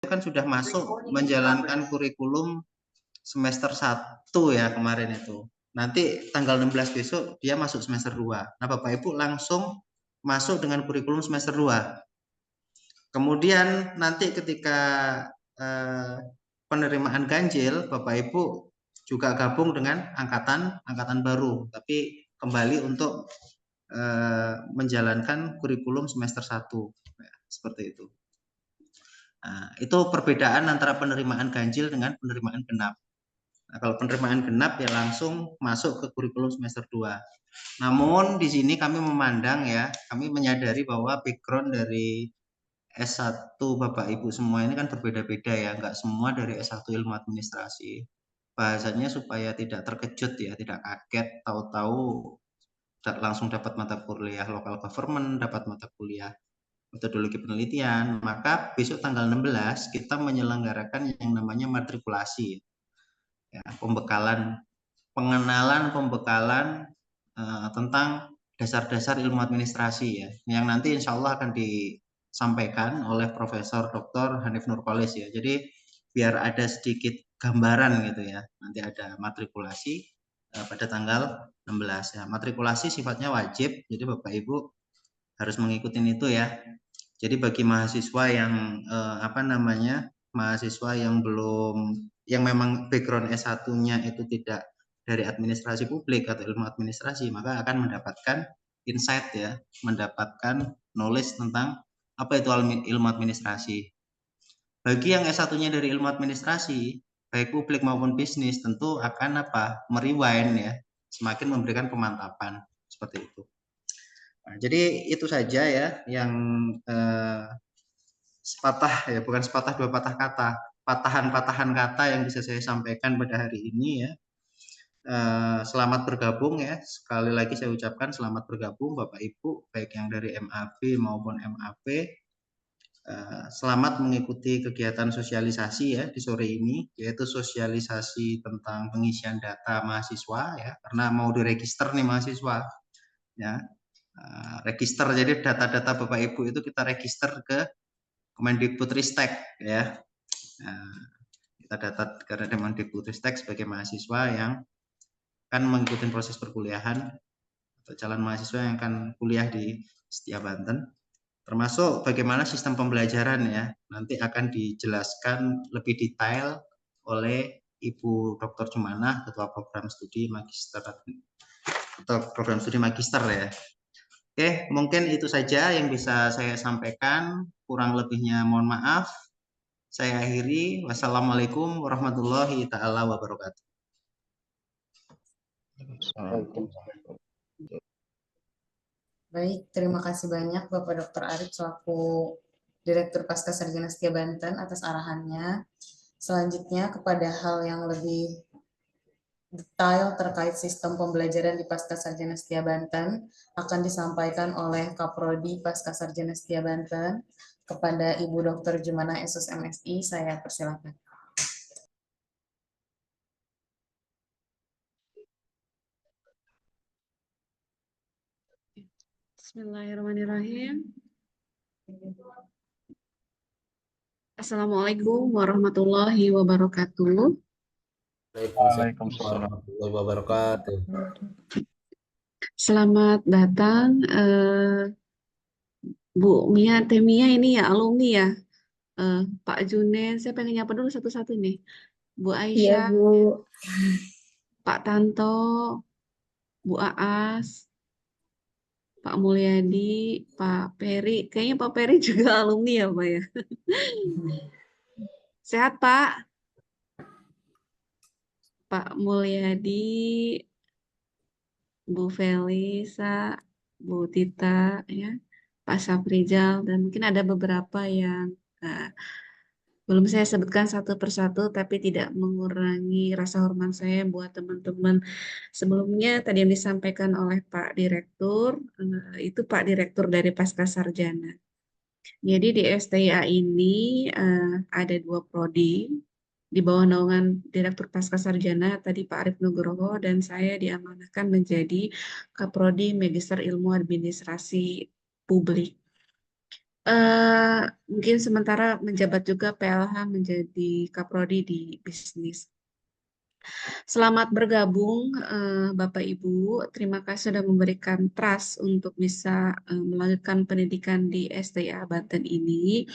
kan sudah masuk menjalankan kurikulum semester 1 ya kemarin itu. Nanti tanggal 16 besok dia masuk semester 2. Nah, Bapak Ibu langsung masuk dengan kurikulum semester 2. Kemudian nanti ketika penerimaan ganjil, Bapak Ibu juga gabung dengan angkatan baru, tapi kembali untuk menjalankan kurikulum semester 1. Ya, seperti itu. Nah, itu perbedaan antara penerimaan ganjil dengan penerimaan genap. Nah, kalau penerimaan genap ya langsung masuk ke kurikulum semester 2. Namun di sini kami memandang ya, kami menyadari bahwa background dari S1 Bapak Ibu semua ini kan berbeda-beda ya, nggak semua dari S1 ilmu administrasi. Bahasanya supaya tidak terkejut ya, tidak kaget tahu-tahu langsung dapat mata kuliah local government, dapat mata kuliah metodologi penelitian, maka besok tanggal 16 kita menyelenggarakan yang namanya matrikulasi. Ya, pengenalan pembekalan tentang dasar-dasar ilmu administrasi ya, yang nanti insya Allah akan disampaikan oleh Profesor Dr. Hanif Nurkolis ya. Jadi biar ada sedikit gambaran gitu ya. Nanti ada matrikulasi pada tanggal 16 ya. Matrikulasi sifatnya wajib, jadi Bapak Ibu harus mengikuti itu ya. Jadi bagi mahasiswa yang mahasiswa yang belum, yang memang background S1-nya itu tidak dari administrasi publik atau ilmu administrasi, maka akan mendapatkan insight ya, mendapatkan knowledge tentang apa itu ilmu administrasi. Bagi yang S1-nya dari ilmu administrasi, baik publik maupun bisnis, tentu akan merewind ya, semakin memberikan pemantapan seperti itu. Nah, jadi itu saja ya yang sepatah ya, bukan sepatah dua patah kata, patahan-patahan kata yang bisa saya sampaikan pada hari ini ya. Selamat bergabung ya, sekali lagi saya ucapkan selamat bergabung Bapak Ibu, baik yang dari MAB maupun MAP. Selamat mengikuti kegiatan sosialisasi ya di sore ini, yaitu sosialisasi tentang pengisian data mahasiswa ya, karena mau diregister nih mahasiswa ya. Register, jadi data-data Bapak Ibu itu kita register ke Kemendikbudristek ya. Kita data ke Kemendikbudristek sebagai mahasiswa yang akan mengikuti proses perkuliahan atau calon mahasiswa yang akan kuliah di Setia Banten, termasuk bagaimana sistem pembelajaran ya. Nanti akan dijelaskan lebih detail oleh Ibu Dr. Jumanah, Ketua Program Studi Magister atau Program Studi Magister ya. Oke, mungkin itu saja yang bisa saya sampaikan. Kurang lebihnya mohon maaf. Saya akhiri. Wassalamualaikum warahmatullahi taala wabarakatuh. Baik, terima kasih banyak Bapak Dr. Arif selaku Direktur Pascasarjana Setia Banten atas arahannya. Selanjutnya kepada hal yang lebih detail terkait sistem pembelajaran di Pascasarjana Setia Banten akan disampaikan oleh Kaprodi Pascasarjana Setia Banten kepada Ibu Dr. Jumanah SUS MSI. Saya persilakan. Bismillahirrahmanirrahim. Assalamualaikum warahmatullahi wabarakatuh. Waalaikumsalam warahmatullahi wabarakatuh. Selamat datang Bu Mia Temia, ini ya alumni ya. Pak Junen, saya pengen nyapa dulu satu-satu nih. Bu Iya, Aisyah, Bu. Pak Tanto, Bu Aas, Pak Mulyadi, Pak Peri. Kayaknya Pak Peri juga alumni ya Pak ya. Sehat Pak? Pak Mulyadi, Bu Felisa, Bu Tita, ya, Pak Saprijal, dan mungkin ada beberapa yang belum saya sebutkan satu persatu, tapi tidak mengurangi rasa hormat saya buat teman-teman. Sebelumnya tadi yang disampaikan oleh Pak Direktur, itu Pak Direktur dari Pascasarjana. Jadi di STIA ini ada 2 prodi, di bawah naungan Direktur Pascasarjana tadi Pak Arif Nugroho, dan saya diamanahkan menjadi Kaprodi Magister Ilmu Administrasi Publik. Mungkin sementara menjabat juga PLH menjadi Kaprodi di bisnis. Selamat bergabung, Bapak Ibu. Terima kasih sudah memberikan trust untuk bisa melanjutkan pendidikan di STIA Banten ini.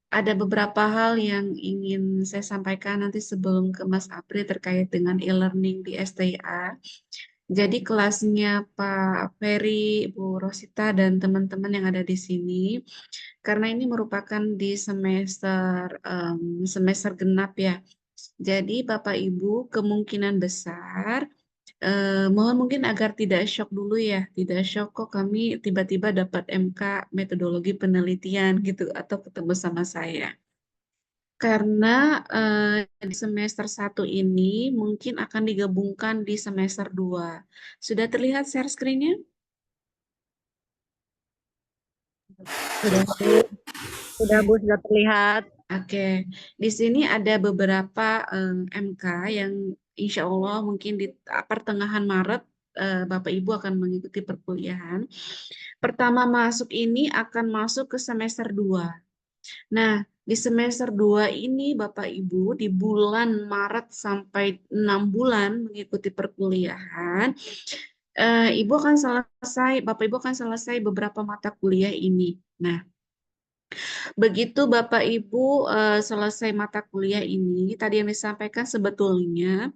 Ada beberapa hal yang ingin saya sampaikan nanti sebelum ke Mas Apri terkait dengan e-learning di STIA. Jadi kelasnya Pak Ferry, Bu Rosita, dan teman-teman yang ada di sini, karena ini merupakan di semester genap ya. Jadi Bapak Ibu kemungkinan besar mohon mungkin agar tidak shock dulu ya, tidak shock kok kami tiba-tiba dapat MK metodologi penelitian gitu atau ketemu sama saya. Karena di semester 1 ini mungkin akan digabungkan di semester 2. Sudah terlihat share screen-nya? Sudah Bu, sudah terlihat. Oke, di sini ada beberapa MK yang insya Allah mungkin di pertengahan Maret Bapak Ibu akan mengikuti perkuliahan. Pertama masuk ini akan masuk ke semester 2. Nah, di semester 2 ini Bapak Ibu di bulan Maret sampai 6 bulan mengikuti perkuliahan, Ibu akan selesai, Bapak Ibu akan selesai beberapa mata kuliah ini. Nah, begitu Bapak Ibu selesai mata kuliah ini, tadi yang disampaikan sebetulnya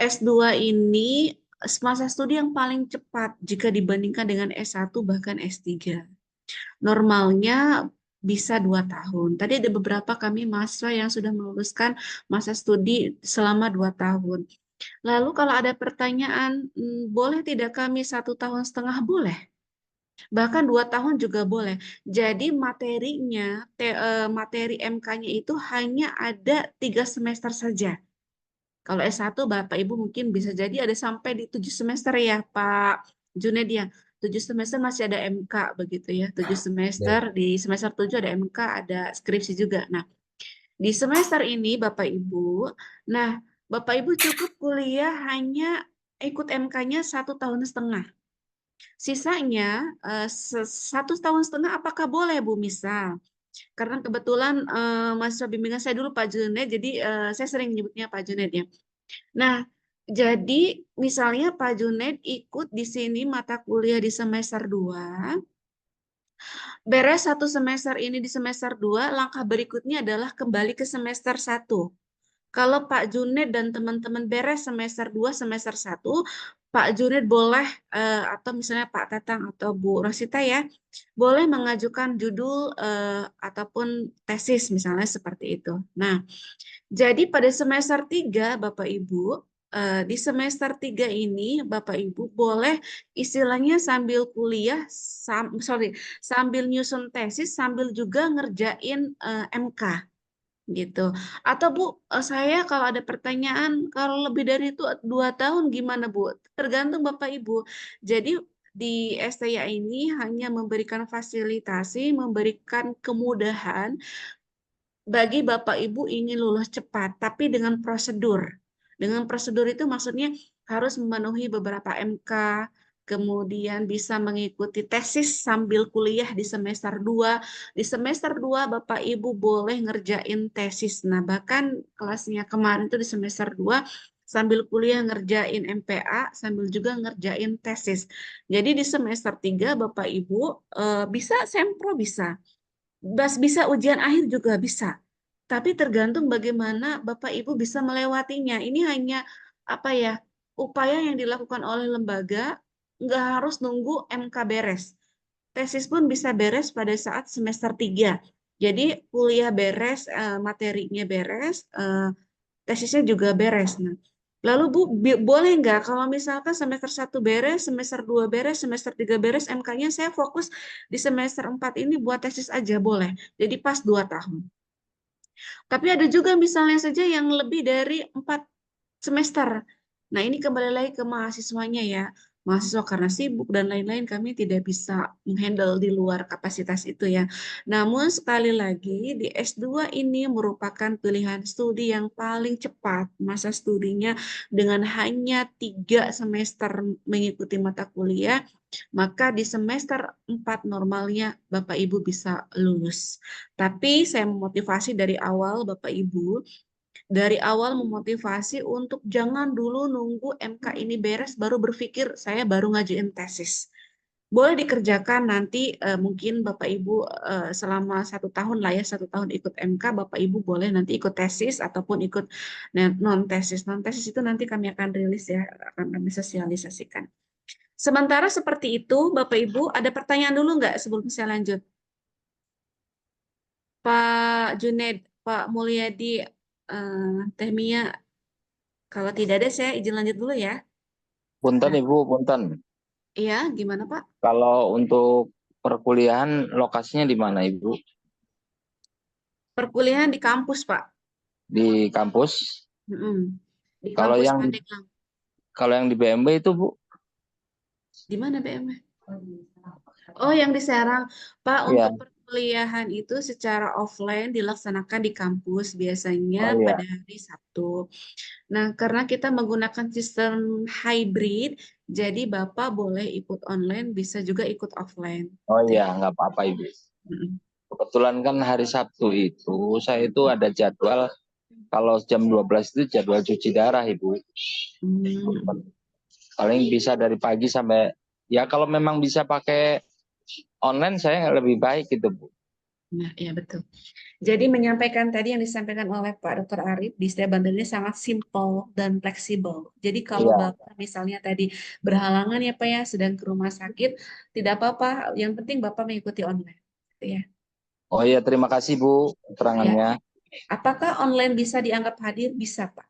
S2 ini masa studi yang paling cepat jika dibandingkan dengan S1 bahkan S3. Normalnya bisa 2 tahun. Tadi ada beberapa kami mahasiswa yang sudah meluluskan masa studi selama 2 tahun. Lalu kalau ada pertanyaan, boleh tidak kami 1,5 tahun? Boleh. Bahkan 2 tahun juga boleh. Jadi materinya, materi MK-nya itu hanya ada 3 semester saja. Kalau S1 Bapak Ibu mungkin bisa jadi ada sampai di 7 semester ya Pak Junaid ya. 7 semester masih ada MK begitu ya. 7 semester, di semester 7 ada MK, ada skripsi juga. Nah, di semester ini Bapak Ibu, nah Bapak Ibu cukup kuliah hanya ikut MK-nya 1,5 tahun. Sisanya 1,5 tahun apakah boleh Bu misal? Karena kebetulan mahasiswa bimbingan saya dulu Pak Junaid, jadi saya sering menyebutnya Pak Junaid ya. Nah, jadi misalnya Pak Junaid ikut di sini mata kuliah di semester 2, beres 1 semester ini di semester 2, langkah berikutnya adalah kembali ke semester 1. Kalau Pak Junaid dan teman-teman beres semester 2, semester 1, Pak Junaid boleh, atau misalnya Pak Tatang atau Bu Rosita ya, boleh mengajukan judul ataupun tesis misalnya seperti itu. Nah, jadi pada semester 3 Bapak Ibu, di semester 3 ini Bapak Ibu boleh istilahnya sambil kuliah, sambil nyusun tesis, sambil juga ngerjain MK gitu. Atau Bu, saya kalau ada pertanyaan, kalau lebih dari itu 2 tahun gimana Bu? Tergantung Bapak Ibu. Jadi di STIA ini hanya memberikan fasilitasi, memberikan kemudahan bagi Bapak Ibu ingin lulus cepat, tapi dengan prosedur. Dengan prosedur itu maksudnya harus memenuhi beberapa MK, kemudian bisa mengikuti tesis sambil kuliah di semester 2. Di semester 2 Bapak Ibu boleh ngerjain tesis. Nah, bahkan kelasnya kemarin itu di semester 2 sambil kuliah ngerjain MPA, sambil juga ngerjain tesis. Jadi di semester 3 Bapak Ibu bisa sempro bisa. Bisa ujian akhir juga bisa. Tapi tergantung bagaimana Bapak Ibu bisa melewatinya. Ini hanya apa ya, upaya yang dilakukan oleh lembaga, nggak harus nunggu MK beres. Tesis pun bisa beres pada saat semester 3. Jadi kuliah beres, materinya beres, tesisnya juga beres. Nah, lalu Bu, boleh nggak kalau misalkan semester 1 beres, semester 2 beres, semester 3 beres, MK-nya saya fokus di semester 4 ini buat tesis aja, boleh. Jadi pas 2 tahun. Tapi ada juga misalnya saja yang lebih dari 4 semester. Nah, ini kembali lagi ke mahasiswanya ya. mahasiswa karena sibuk dan lain-lain, kami tidak bisa menghandle di luar kapasitas itu ya. Namun sekali lagi di S2 ini merupakan pilihan studi yang paling cepat. Masa studinya dengan hanya 3 semester mengikuti mata kuliah, maka di semester 4 normalnya Bapak Ibu bisa lulus. Tapi saya memotivasi dari awal Bapak Ibu, dari awal memotivasi untuk jangan dulu nunggu MK ini beres baru berpikir saya baru ngajuin tesis. Boleh dikerjakan nanti mungkin Bapak Ibu selama 1 tahun lah ya, 1 tahun ikut MK, Bapak Ibu boleh nanti ikut tesis ataupun ikut non tesis. Non tesis itu nanti kami akan rilis ya, akan kami sosialisasikan. Sementara seperti itu, Bapak Ibu ada pertanyaan dulu nggak sebelum saya lanjut? Pak Junaid, Pak Mulyadi, Teh Mia, kalau tidak ada saya izin lanjut dulu ya. Punten Nah, Ibu, punten. iya, gimana Pak? Kalau untuk perkuliahan lokasinya di mana Ibu? Perkuliahan di kampus Pak. Di kampus? Di Kalau kampus yang Pandeglang. kalau yang di BMB itu Bu? Di mana BM? Oh, yang di Serang. Pak, Iya. untuk perkuliahan itu secara offline dilaksanakan di kampus biasanya Oh iya. pada hari Sabtu. Nah, karena kita menggunakan sistem hybrid, jadi Bapak boleh ikut online, bisa juga ikut offline. Oh iya, nggak apa-apa Ibu. Mm-mm. Kebetulan kan hari Sabtu itu saya itu ada jadwal, kalau jam 12 itu jadwal cuci darah Ibu. Hmm. Paling bisa dari pagi sampai, ya kalau memang bisa pakai online saya lebih baik gitu Bu. Nah, ya betul. Jadi menyampaikan tadi yang disampaikan oleh Pak Dr. Arif di Setia Banten ini sangat simple dan fleksibel. Jadi kalau Iya. Bapak misalnya tadi berhalangan ya Pak ya, sedang ke rumah sakit, tidak apa-apa. Yang penting Bapak mengikuti online. Gitu ya. Oh iya, terima kasih Bu Ya. keterangannya. Apakah online bisa dianggap hadir? Bisa Pak.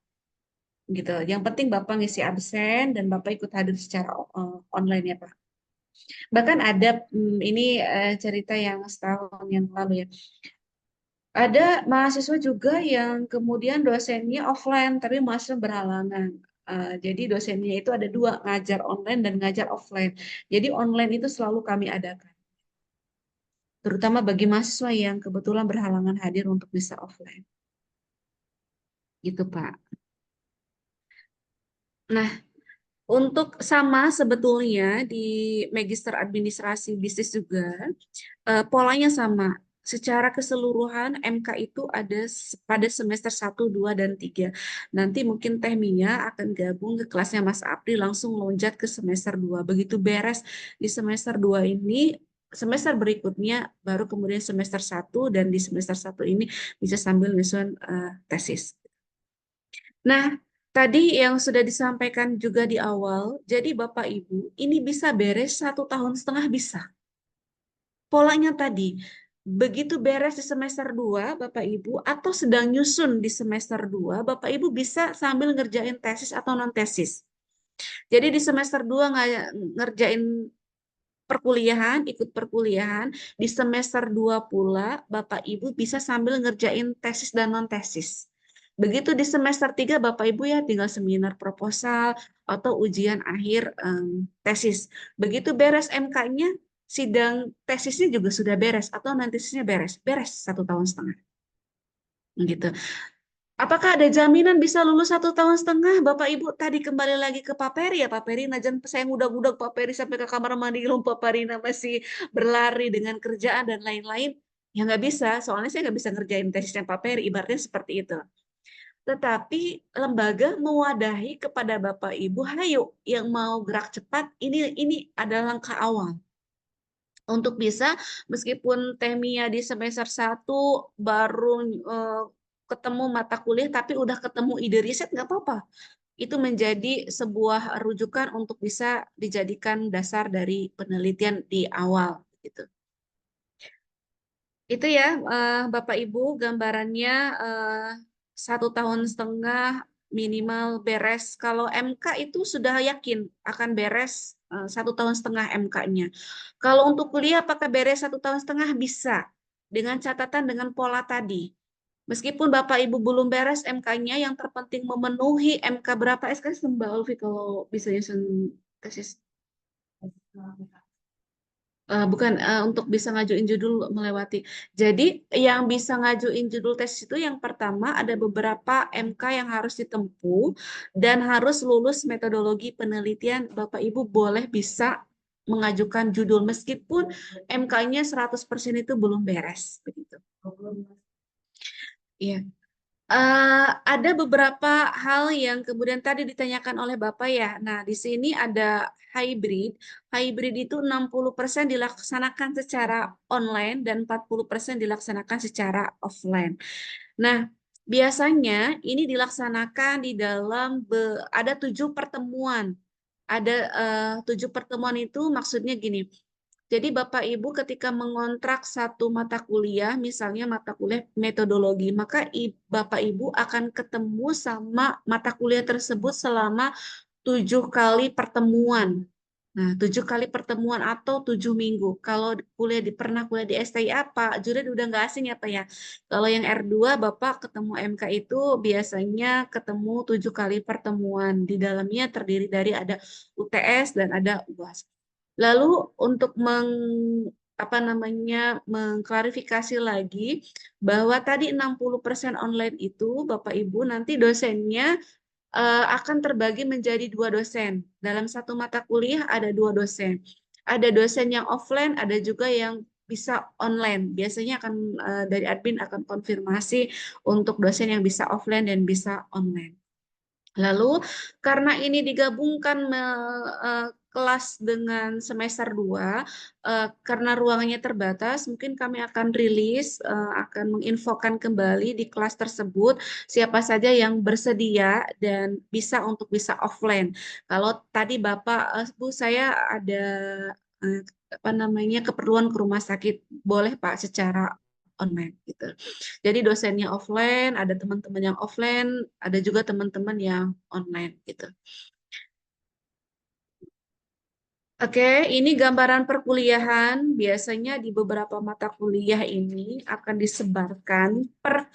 Gitu. Yang penting Bapak ngisi absen dan Bapak ikut hadir secara online ya Pak. Bahkan ada ini cerita yang setahun yang lalu ya. Ada mahasiswa juga yang kemudian dosennya offline, tapi mahasiswa berhalangan. Jadi dosennya itu ada 2, ngajar online dan ngajar offline. Jadi online itu selalu kami adakan, terutama bagi mahasiswa yang kebetulan berhalangan hadir untuk bisa offline. Gitu, Pak. Nah, untuk sama sebetulnya di Magister Administrasi Bisnis juga polanya sama. Secara keseluruhan MK itu ada pada semester 1, 2, dan 3. Nanti mungkin Teh Mia akan gabung ke kelasnya Mas Apri langsung loncat ke semester 2. Begitu beres di semester 2 ini, semester berikutnya baru kemudian semester 1 dan di semester 1 ini bisa sambil nyusun tesis. Nah, tadi yang sudah disampaikan juga di awal, jadi Bapak Ibu, ini bisa beres 1,5 tahun bisa. Polanya tadi, begitu beres di semester 2, Bapak Ibu, atau sedang nyusun di semester 2, Bapak Ibu bisa sambil ngerjain tesis atau non-tesis. Jadi di semester 2 ngerjain perkuliahan, ikut perkuliahan, di semester 2 pula Bapak Ibu bisa sambil ngerjain tesis dan non-tesis. Begitu di semester 3 Bapak Ibu ya tinggal seminar proposal atau ujian akhir tesis. Begitu beres MK-nya, sidang tesisnya juga sudah beres atau non-tesisnya beres. Beres 1,5 tahun. Gitu. Apakah ada jaminan bisa lulus 1,5 tahun? Bapak Ibu tadi kembali lagi ke Pak Peri ya, Pak Peri. Najan saya ngudak-ngudak Pak Peri sampai ke kamar mandi, Pak Parina masih berlari dengan kerjaan dan lain-lain. Ya nggak bisa, soalnya saya nggak bisa ngerjain tesisnya Pak Peri, ibaratnya seperti itu. Tetapi lembaga mewadahi kepada Bapak Ibu, hayo yang mau gerak cepat, ini adalah langkah awal. Untuk bisa, meskipun Temia di semester 1 baru ketemu mata kuliah, tapi udah ketemu ide riset, nggak apa-apa. Itu menjadi sebuah rujukan untuk bisa dijadikan dasar dari penelitian di awal. Gitu. Itu ya, Bapak Ibu, gambarannya 1,5 tahun minimal beres. Kalau MK itu sudah yakin akan beres 1,5 tahun MK-nya. Kalau untuk kuliah apakah beres 1,5 tahun? Bisa. Dengan catatan dengan pola tadi. Meskipun Bapak Ibu belum beres MK-nya, yang terpenting memenuhi MK berapa SKS Mbak Ulfi kalau bisa nyusun tesis? Bukan, untuk bisa ngajuin judul melewati. Jadi yang bisa ngajuin judul tes itu yang pertama ada beberapa MK yang harus ditempuh dan harus lulus metodologi penelitian. Bapak Ibu boleh bisa mengajukan judul meskipun MK-nya 100% itu belum beres begitu. Iya. Ada beberapa hal yang kemudian tadi ditanyakan oleh Bapak ya. Nah, di sini ada hybrid. Hybrid itu 60% dilaksanakan secara online dan 40% dilaksanakan secara offline. Nah, biasanya ini dilaksanakan di dalam ada 7 pertemuan. Ada 7 pertemuan itu maksudnya gini. Jadi Bapak Ibu ketika mengontrak satu mata kuliah, misalnya mata kuliah metodologi, maka Bapak Ibu akan ketemu sama mata kuliah tersebut selama 7 kali pertemuan. Nah, 7 kali pertemuan atau 7 minggu. Kalau pernah kuliah di STIA, Pak Jurid udah nggak asing ya Pak ya. Kalau yang R2, Bapak ketemu MK itu biasanya ketemu 7 kali pertemuan. Di dalamnya terdiri dari ada UTS dan ada UAS. Lalu untuk mengklarifikasi lagi bahwa tadi 60% online itu Bapak Ibu nanti dosennya akan terbagi menjadi 2 dosen. Dalam satu mata kuliah ada 2 dosen. Ada dosen yang offline, ada juga yang bisa online. Biasanya akan dari admin akan konfirmasi untuk dosen yang bisa offline dan bisa online. Lalu karena ini digabungkan kelas dengan semester 2, karena ruangannya terbatas, mungkin kami akan rilis, akan menginfokan kembali di kelas tersebut siapa saja yang bersedia dan bisa untuk bisa offline. Kalau tadi Bapak, Bu, saya ada keperluan ke rumah sakit, boleh Pak secara online gitu. Jadi dosennya offline, ada teman-teman yang offline, ada juga teman-teman yang online gitu. Oke, ini gambaran perkuliahan. Biasanya di beberapa mata kuliah ini akan disebarkan per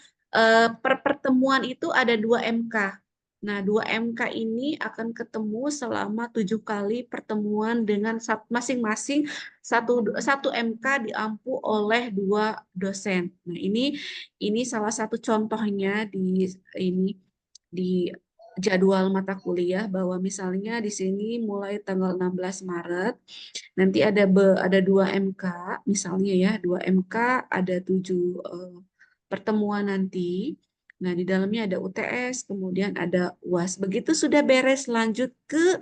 pertemuan itu ada 2 MK. Nah, 2 MK ini akan ketemu selama 7 kali pertemuan dengan masing-masing satu MK diampu oleh 2 dosen. Nah, ini salah satu contohnya di jadwal mata kuliah bahwa misalnya di sini mulai tanggal 16 Maret nanti ada 2 MK misalnya ya, 2 MK ada 7 pertemuan nanti. Nah, di dalamnya ada UTS, kemudian ada UAS. Begitu sudah beres, lanjut ke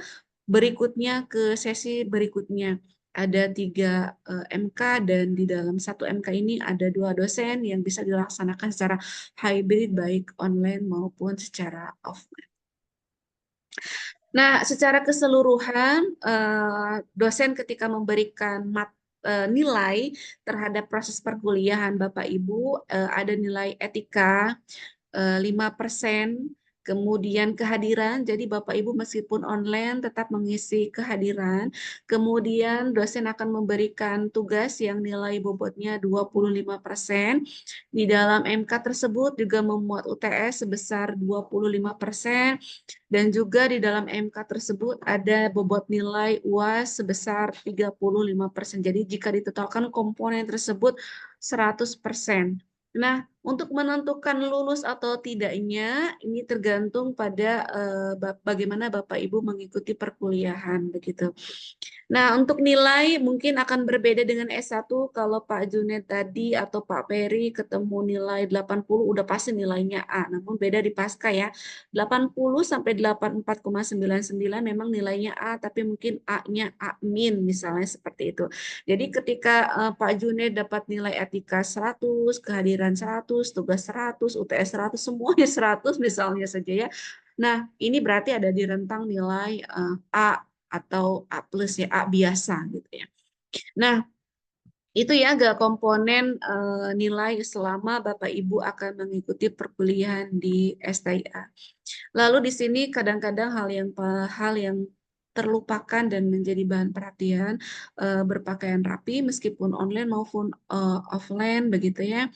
berikutnya, ke sesi berikutnya. Ada 3 MK dan di dalam satu MK ini ada 2 dosen yang bisa dilaksanakan secara hybrid, baik online maupun secara offline. Nah, secara keseluruhan, dosen ketika memberikan nilai terhadap proses perkuliahan Bapak Ibu, ada nilai etika 5%, kemudian kehadiran, jadi Bapak Ibu meskipun online tetap mengisi kehadiran, kemudian dosen akan memberikan tugas yang nilai bobotnya 25%, di dalam MK tersebut juga memuat UTS sebesar 25%, dan juga di dalam MK tersebut ada bobot nilai UAS sebesar 35%. Jadi jika ditotalkan komponen tersebut 100%. Nah, untuk menentukan lulus atau tidaknya, ini tergantung pada bagaimana Bapak Ibu mengikuti perkuliahan begitu. Nah, untuk nilai mungkin akan berbeda dengan S1 kalau Pak Junet tadi atau Pak Peri ketemu nilai 80 udah pasti nilainya A. Namun beda di Pasca ya. 80 sampai 84,99 memang nilainya A, tapi mungkin A-nya A- misalnya seperti itu. Jadi ketika Pak Junet dapat nilai etika 100, kehadiran 100, tugas 100, UTS 100, semuanya 100 misalnya saja ya. Nah, ini berarti ada di rentang nilai A atau A plus ya, A biasa gitu ya. Nah, itu ya agak komponen nilai selama Bapak Ibu akan mengikuti perkuliahan di STIA. Lalu di sini kadang-kadang hal yang terlupakan dan menjadi bahan perhatian, berpakaian rapi meskipun online maupun offline begitu ya.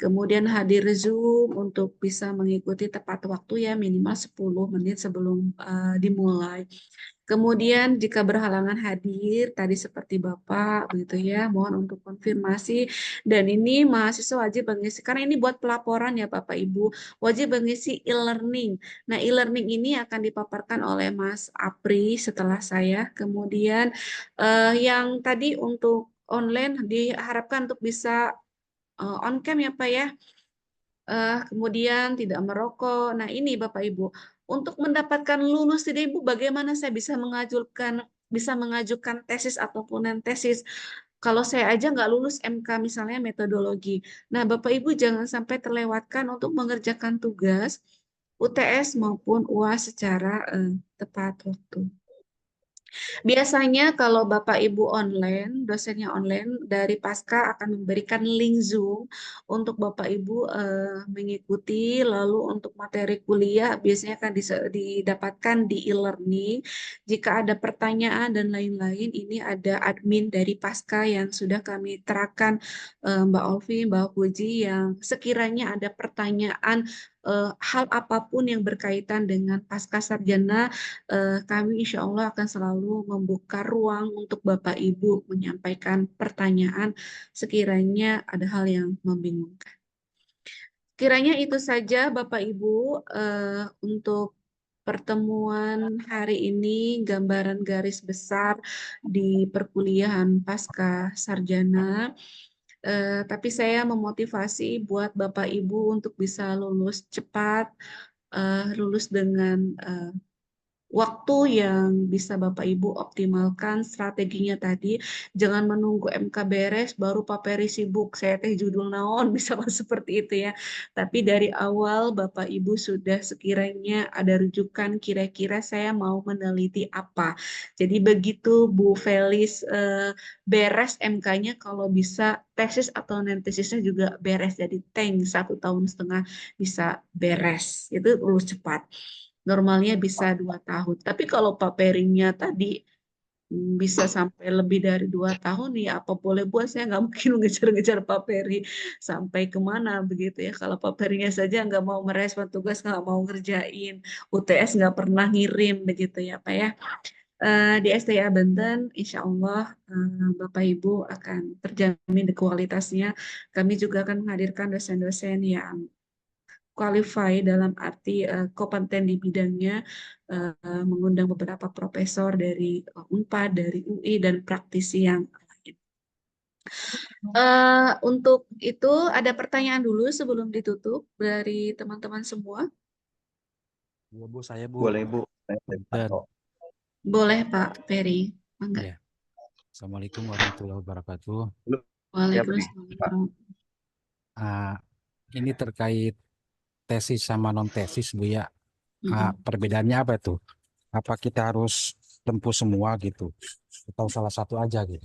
Kemudian hadir Zoom untuk bisa mengikuti tepat waktu ya, minimal 10 menit sebelum dimulai. Kemudian jika berhalangan hadir, tadi seperti Bapak, begitu ya, mohon untuk konfirmasi. Dan ini mahasiswa wajib mengisi, karena ini buat pelaporan ya Bapak Ibu, wajib mengisi e-learning. Nah, e-learning ini akan dipaparkan oleh Mas Apri setelah saya. Kemudian yang tadi untuk online diharapkan untuk bisa on cam ya Pak ya. Kemudian tidak merokok. Nah, ini Bapak Ibu, untuk mendapatkan lulus tidak Ibu, bagaimana saya bisa mengajukan tesis ataupun antesis kalau saya aja nggak lulus MK misalnya metodologi. Nah, Bapak Ibu jangan sampai terlewatkan untuk mengerjakan tugas UTS maupun UAS secara tepat waktu. Biasanya kalau Bapak Ibu online, dosennya online, dari Pasca akan memberikan link Zoom untuk Bapak Ibu mengikuti, lalu untuk materi kuliah biasanya akan didapatkan di e-learning. Jika ada pertanyaan dan lain-lain, ini ada admin dari Pasca yang sudah kami terapkan, Mbak Olvi, Mbak Puji, yang sekiranya ada pertanyaan hal apapun yang berkaitan dengan Pasca Sarjana, kami insya Allah akan selalu membuka ruang untuk Bapak Ibu menyampaikan pertanyaan sekiranya ada hal yang membingungkan. Kiranya itu saja Bapak Ibu untuk pertemuan hari ini, gambaran garis besar di perkuliahan Pasca Sarjana. Tapi saya memotivasi buat Bapak Ibu untuk bisa lulus cepat, lulus dengan waktu yang bisa Bapak Ibu optimalkan strateginya tadi. Jangan menunggu MK beres baru Pak Peri sibuk, saya teh judul naon, bisa seperti itu ya. Tapi dari awal Bapak Ibu sudah sekiranya ada rujukan kira-kira saya mau meneliti apa. Jadi begitu Bu Felis beres MK-nya, kalau bisa tesis atau antesisnya juga beres. Jadi 1,5 tahun bisa beres. Itu lulus cepat. Normalnya bisa 2 tahun. Tapi kalau Pak Perinya tadi bisa sampai lebih dari 2 tahun, ya apa boleh buat, saya nggak mungkin ngejar-ngejar Pak Peri sampai kemana begitu ya. Kalau Pak Perinya saja nggak mau merespon tugas, nggak mau ngerjain, UTS nggak pernah ngirim begitu ya Pak ya. Di STIA Banten, insya Allah Bapak Ibu akan terjamin di kualitasnya. Kami juga akan menghadirkan dosen-dosen yang qualify dalam arti kompeten di bidangnya, mengundang beberapa profesor dari Unpad, dari UI, dan praktisi yang lain. Untuk itu ada pertanyaan dulu sebelum ditutup dari teman-teman semua? Iya Bu, saya Bu. Boleh Bu. Dan Boleh Pak Peri. ya. Assalamualaikum warahmatullahi wabarakatuh. Waalaikumsalam. Ini terkait tesis sama non tesis Bu ya. Perbedaannya apa tuh? Apa kita harus tempuh semua gitu? Atau salah satu aja gitu?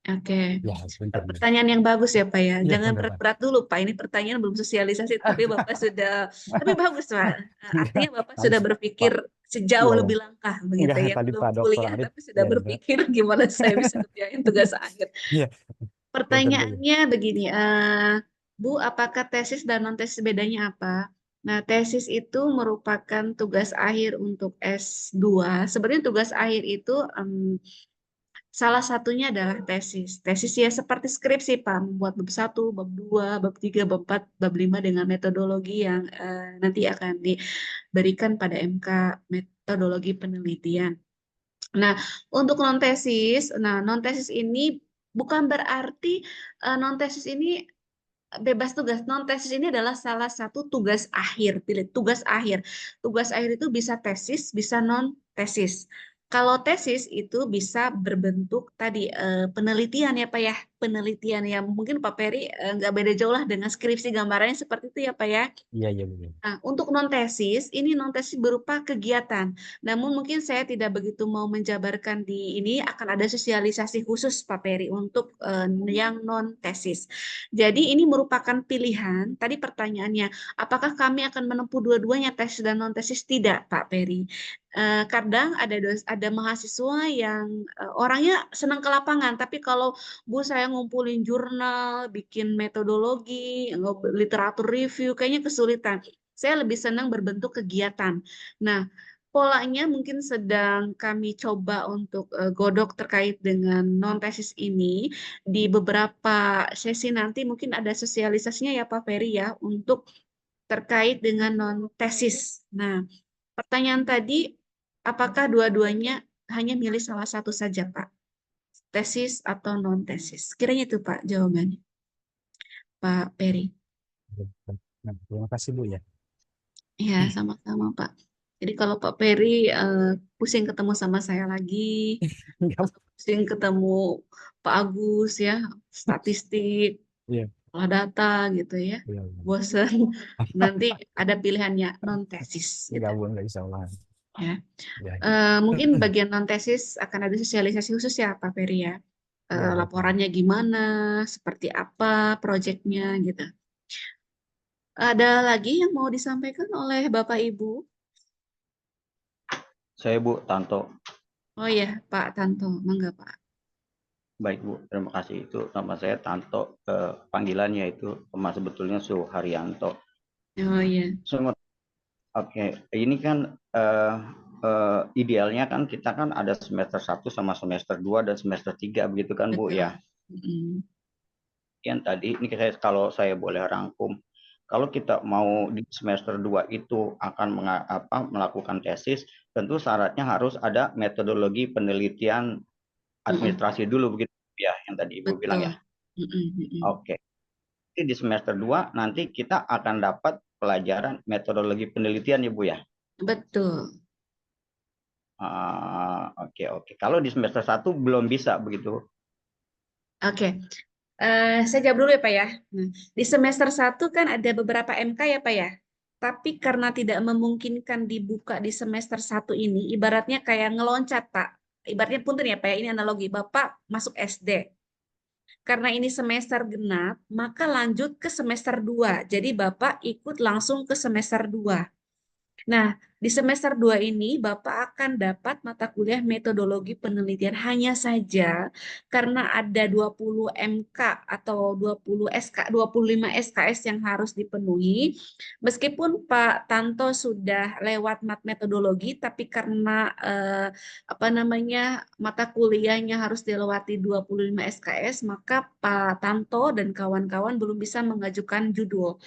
Oke. Ya, Pertanyaan yang bagus ya Pak ya. Ya, Jangan benar, berat-berat dulu Pak. Ini pertanyaan belum sosialisasi, tapi Bapak sudah, tapi bagus Pak. Artinya Bapak sudah berpikir sejauh lebih langkah begitu Enggak, ya. tadi Belum Pak Dr. kuliah Arif, tapi sudah ya, berpikir gimana saya bisa ngerjain tugas akhir. Iya. Pertanyaannya begini, Bu, apakah tesis dan non tesis bedanya apa? Nah, tesis itu merupakan tugas akhir untuk S2. Sebenarnya tugas akhir itu salah satunya adalah tesis. Tesis ya seperti skripsi, Pak, membuat bab 1, bab 2, bab 3, bab 4, bab 5 dengan metodologi yang nanti akan diberikan pada MK metodologi penelitian. Nah, untuk non-tesis, non-tesis ini bukan berarti non-tesis ini bebas tugas. Non-tesis ini adalah salah satu tugas akhir. Tugas akhir. Tugas akhir itu bisa tesis, bisa non-tesis. Kalau tesis itu bisa berbentuk tadi penelitian ya Pak ya, penelitian yang mungkin Pak Peri nggak beda jauh lah dengan skripsi, gambarannya seperti itu ya Pak ya. Iya. Nah, untuk non-tesis, ini non-tesis berupa kegiatan. Namun mungkin saya tidak begitu mau menjabarkan di ini, akan ada sosialisasi khusus Pak Peri untuk yang non-tesis. Jadi ini merupakan pilihan. Tadi pertanyaannya, apakah kami akan menempuh dua-duanya, tesis dan non-tesis? Tidak Pak Peri. Kadang ada mahasiswa yang orangnya senang ke lapangan, tapi kalau Bu saya ngumpulin jurnal, bikin metodologi, literatur review, kayaknya kesulitan. Saya lebih senang berbentuk kegiatan. Nah, polanya mungkin sedang kami coba untuk godok terkait dengan non-tesis ini. Di beberapa sesi nanti mungkin ada sosialisasinya ya Pak Ferry ya untuk terkait dengan non-tesis. Nah, pertanyaan tadi, apakah dua-duanya hanya milih salah satu saja Pak? Tesis atau non-tesis? Kiranya itu Pak jawabannya. Pak Ferry. Nah, terima kasih Bu ya. Ya, sama-sama Pak. Jadi kalau Pak Ferry pusing ketemu sama saya lagi, Enggak, atau pusing ketemu Pak Agus ya, statistik, iya, olah data gitu ya, iya, iya. bosen. Nanti ada pilihannya non-tesis Enggak gitu Bu, enggak bisa ulangan. ya. Ya, Mungkin bagian non-tesis akan ada sosialisasi khusus ya Pak Ferry ya. iya, Laporannya gimana, seperti apa proyeknya gitu. Ada lagi yang mau disampaikan oleh Bapak Ibu? Saya Bu Tanto. Oh ya, Pak Tanto, mangga Pak. Baik Bu, terima kasih. Itu nama saya Tanto. Panggilannya itu Mas sebetulnya Suharyanto. Oh iya, Oke, ini kan idealnya kan kita kan ada semester 1 sama semester 2 dan semester 3 begitu kan Bu betul. ya. Yang tadi ini kalau saya boleh rangkum, kalau kita mau di semester 2 itu akan melakukan tesis, tentu syaratnya harus ada metodologi penelitian administrasi dulu begitu ya, yang tadi Ibu bilang ya. Oke. Jadi di semester 2 nanti kita akan dapat pelajaran metodologi penelitian ya Bu ya. Betul. Oke. Kalau di semester 1 belum bisa begitu. Oke. Saya jawab dulu ya Pak ya. Nah, di semester 1 kan ada beberapa MK ya Pak ya. Tapi karena tidak memungkinkan dibuka di semester 1 ini, ibaratnya kayak ngeloncat Pak. Ibaratnya punten ya Pak ya, ini analogi. Bapak masuk SD. Karena ini semester genap, maka lanjut ke semester 2. Jadi Bapak ikut langsung ke semester 2. Nah, di semester 2 ini Bapak akan dapat mata kuliah metodologi penelitian, hanya saja karena ada 20 MK atau 20 SK, 25 SKS yang harus dipenuhi. Meskipun Pak Tanto sudah lewat metodologi, tapi karena mata kuliahnya harus dilewati 25 SKS, maka Pak Tanto dan kawan-kawan belum bisa mengajukan judul.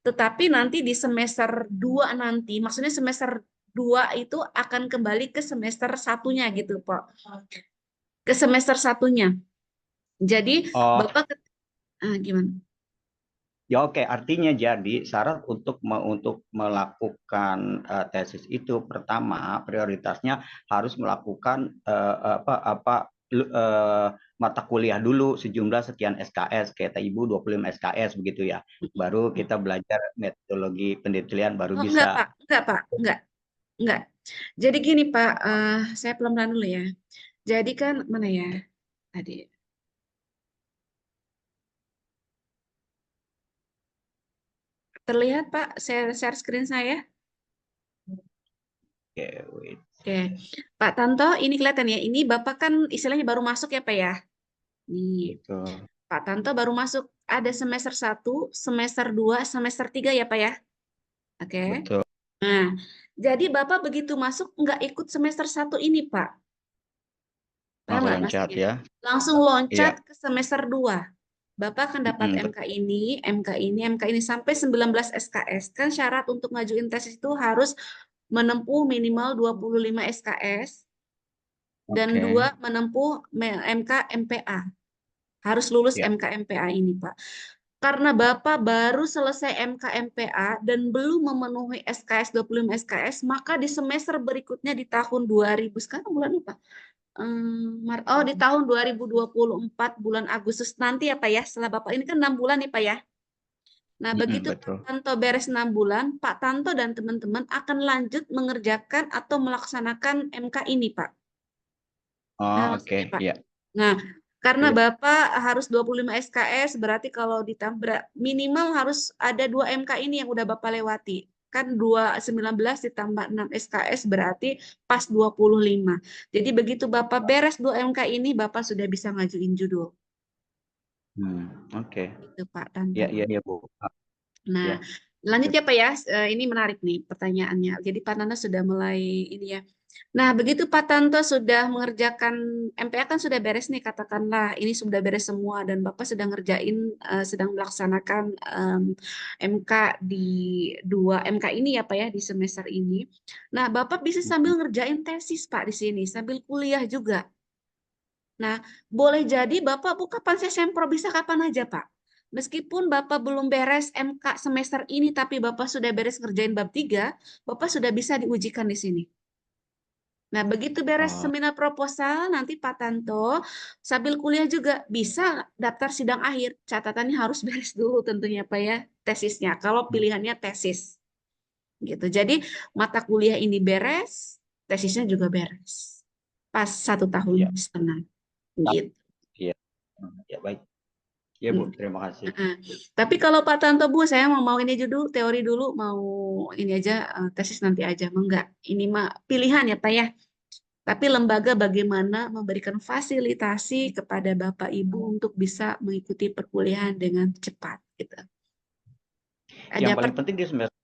Tetapi nanti di semester 2 nanti, maksudnya semester 2 itu akan kembali ke semester satunya gitu, Pak. Ke semester satunya. Jadi, Bapak gimana? Ya oke, artinya jadi syarat untuk melakukan tesis itu pertama prioritasnya harus melakukan mata kuliah dulu sejumlah sekian SKS, kayak Ibu 25 SKS begitu ya. Baru kita belajar metodologi penelitian baru bisa. Enggak Pak, enggak. Jadi gini Pak, saya pelan-pelan dulu ya. Jadi kan mana ya tadi? Terlihat Pak, share screen saya. Oke, Pak Tanto, ini kelihatan ya. Ini Bapak kan istilahnya baru masuk ya Pak ya. Nih, Betul. Pak Tanto baru masuk. Ada semester 1, semester 2, semester 3 ya Pak ya. Oke. Betul. Nah, jadi Bapak begitu masuk nggak ikut semester 1 ini Pak. Paham nggak Loncat maksudnya? ya. Langsung loncat ke semester 2. Bapak akan dapat betul. MK ini sampai 19 SKS. Kan syarat untuk ngajuin tesis itu harus menempuh minimal 25 SKS dan 2 menempuh MK MPA. Harus lulus MK MPA ini, Pak. Karena Bapak baru selesai MK MPA dan belum memenuhi SKS 25 SKS, maka di semester berikutnya di tahun 2000 sekarang bulan apa? Di tahun 2024 bulan Agustus nanti ya Pak ya, setelah Bapak ini kan 6 bulan nih Pak ya. Nah, begitu betul. Pak Tanto beres 6 bulan, Pak Tanto dan teman-teman akan lanjut mengerjakan atau melaksanakan MK ini, Pak. Oke, Pak. ya. Nah, karena Bapak harus 25 SKS, berarti kalau ditambah minimal harus ada 2 MK ini yang udah Bapak lewati. Kan 19 ditambah 6 SKS berarti pas 25. Jadi begitu Bapak beres 2 MK ini, Bapak sudah bisa ngajuin judul. Oke. Itu Pak Tanto. Ya, Bu. Nah, Lanjut ya Pak ya, ini menarik nih pertanyaannya. Jadi Pak Tanto sudah mulai ini ya. Nah, begitu Pak Tanto sudah mengerjakan MPA kan sudah beres nih, katakanlah ini sudah beres semua dan Bapak sedang ngerjain, sedang melaksanakan MK di 2 MK ini ya Pak ya, di semester ini. Nah, Bapak bisa sambil ngerjain tesis Pak di sini, sambil kuliah juga. Nah, boleh jadi Bapak buka panses sempro bisa kapan aja Pak. Meskipun Bapak belum beres MK semester ini, tapi Bapak sudah beres ngerjain bab 3, Bapak sudah bisa diujikan di sini. Nah, begitu beres seminar proposal, nanti Pak Tanto sambil kuliah juga bisa daftar sidang akhir. Catatannya harus beres dulu tentunya Pak ya, tesisnya. Kalau pilihannya tesis. Gitu. Jadi, mata kuliah ini beres, tesisnya juga beres. Pas 1,5 tahun. Gitu. Iya, ya baik. Ya Bu, terima kasih. Tapi kalau Pak Tanto Bu, saya mau ini dulu, teori dulu, mau ini aja, tesis nanti aja, enggak. Ini mah pilihan ya Pak ya. Tapi lembaga bagaimana memberikan fasilitasi kepada Bapak Ibu untuk bisa mengikuti perkuliahan dengan cepat gitu. Yang paling penting di semester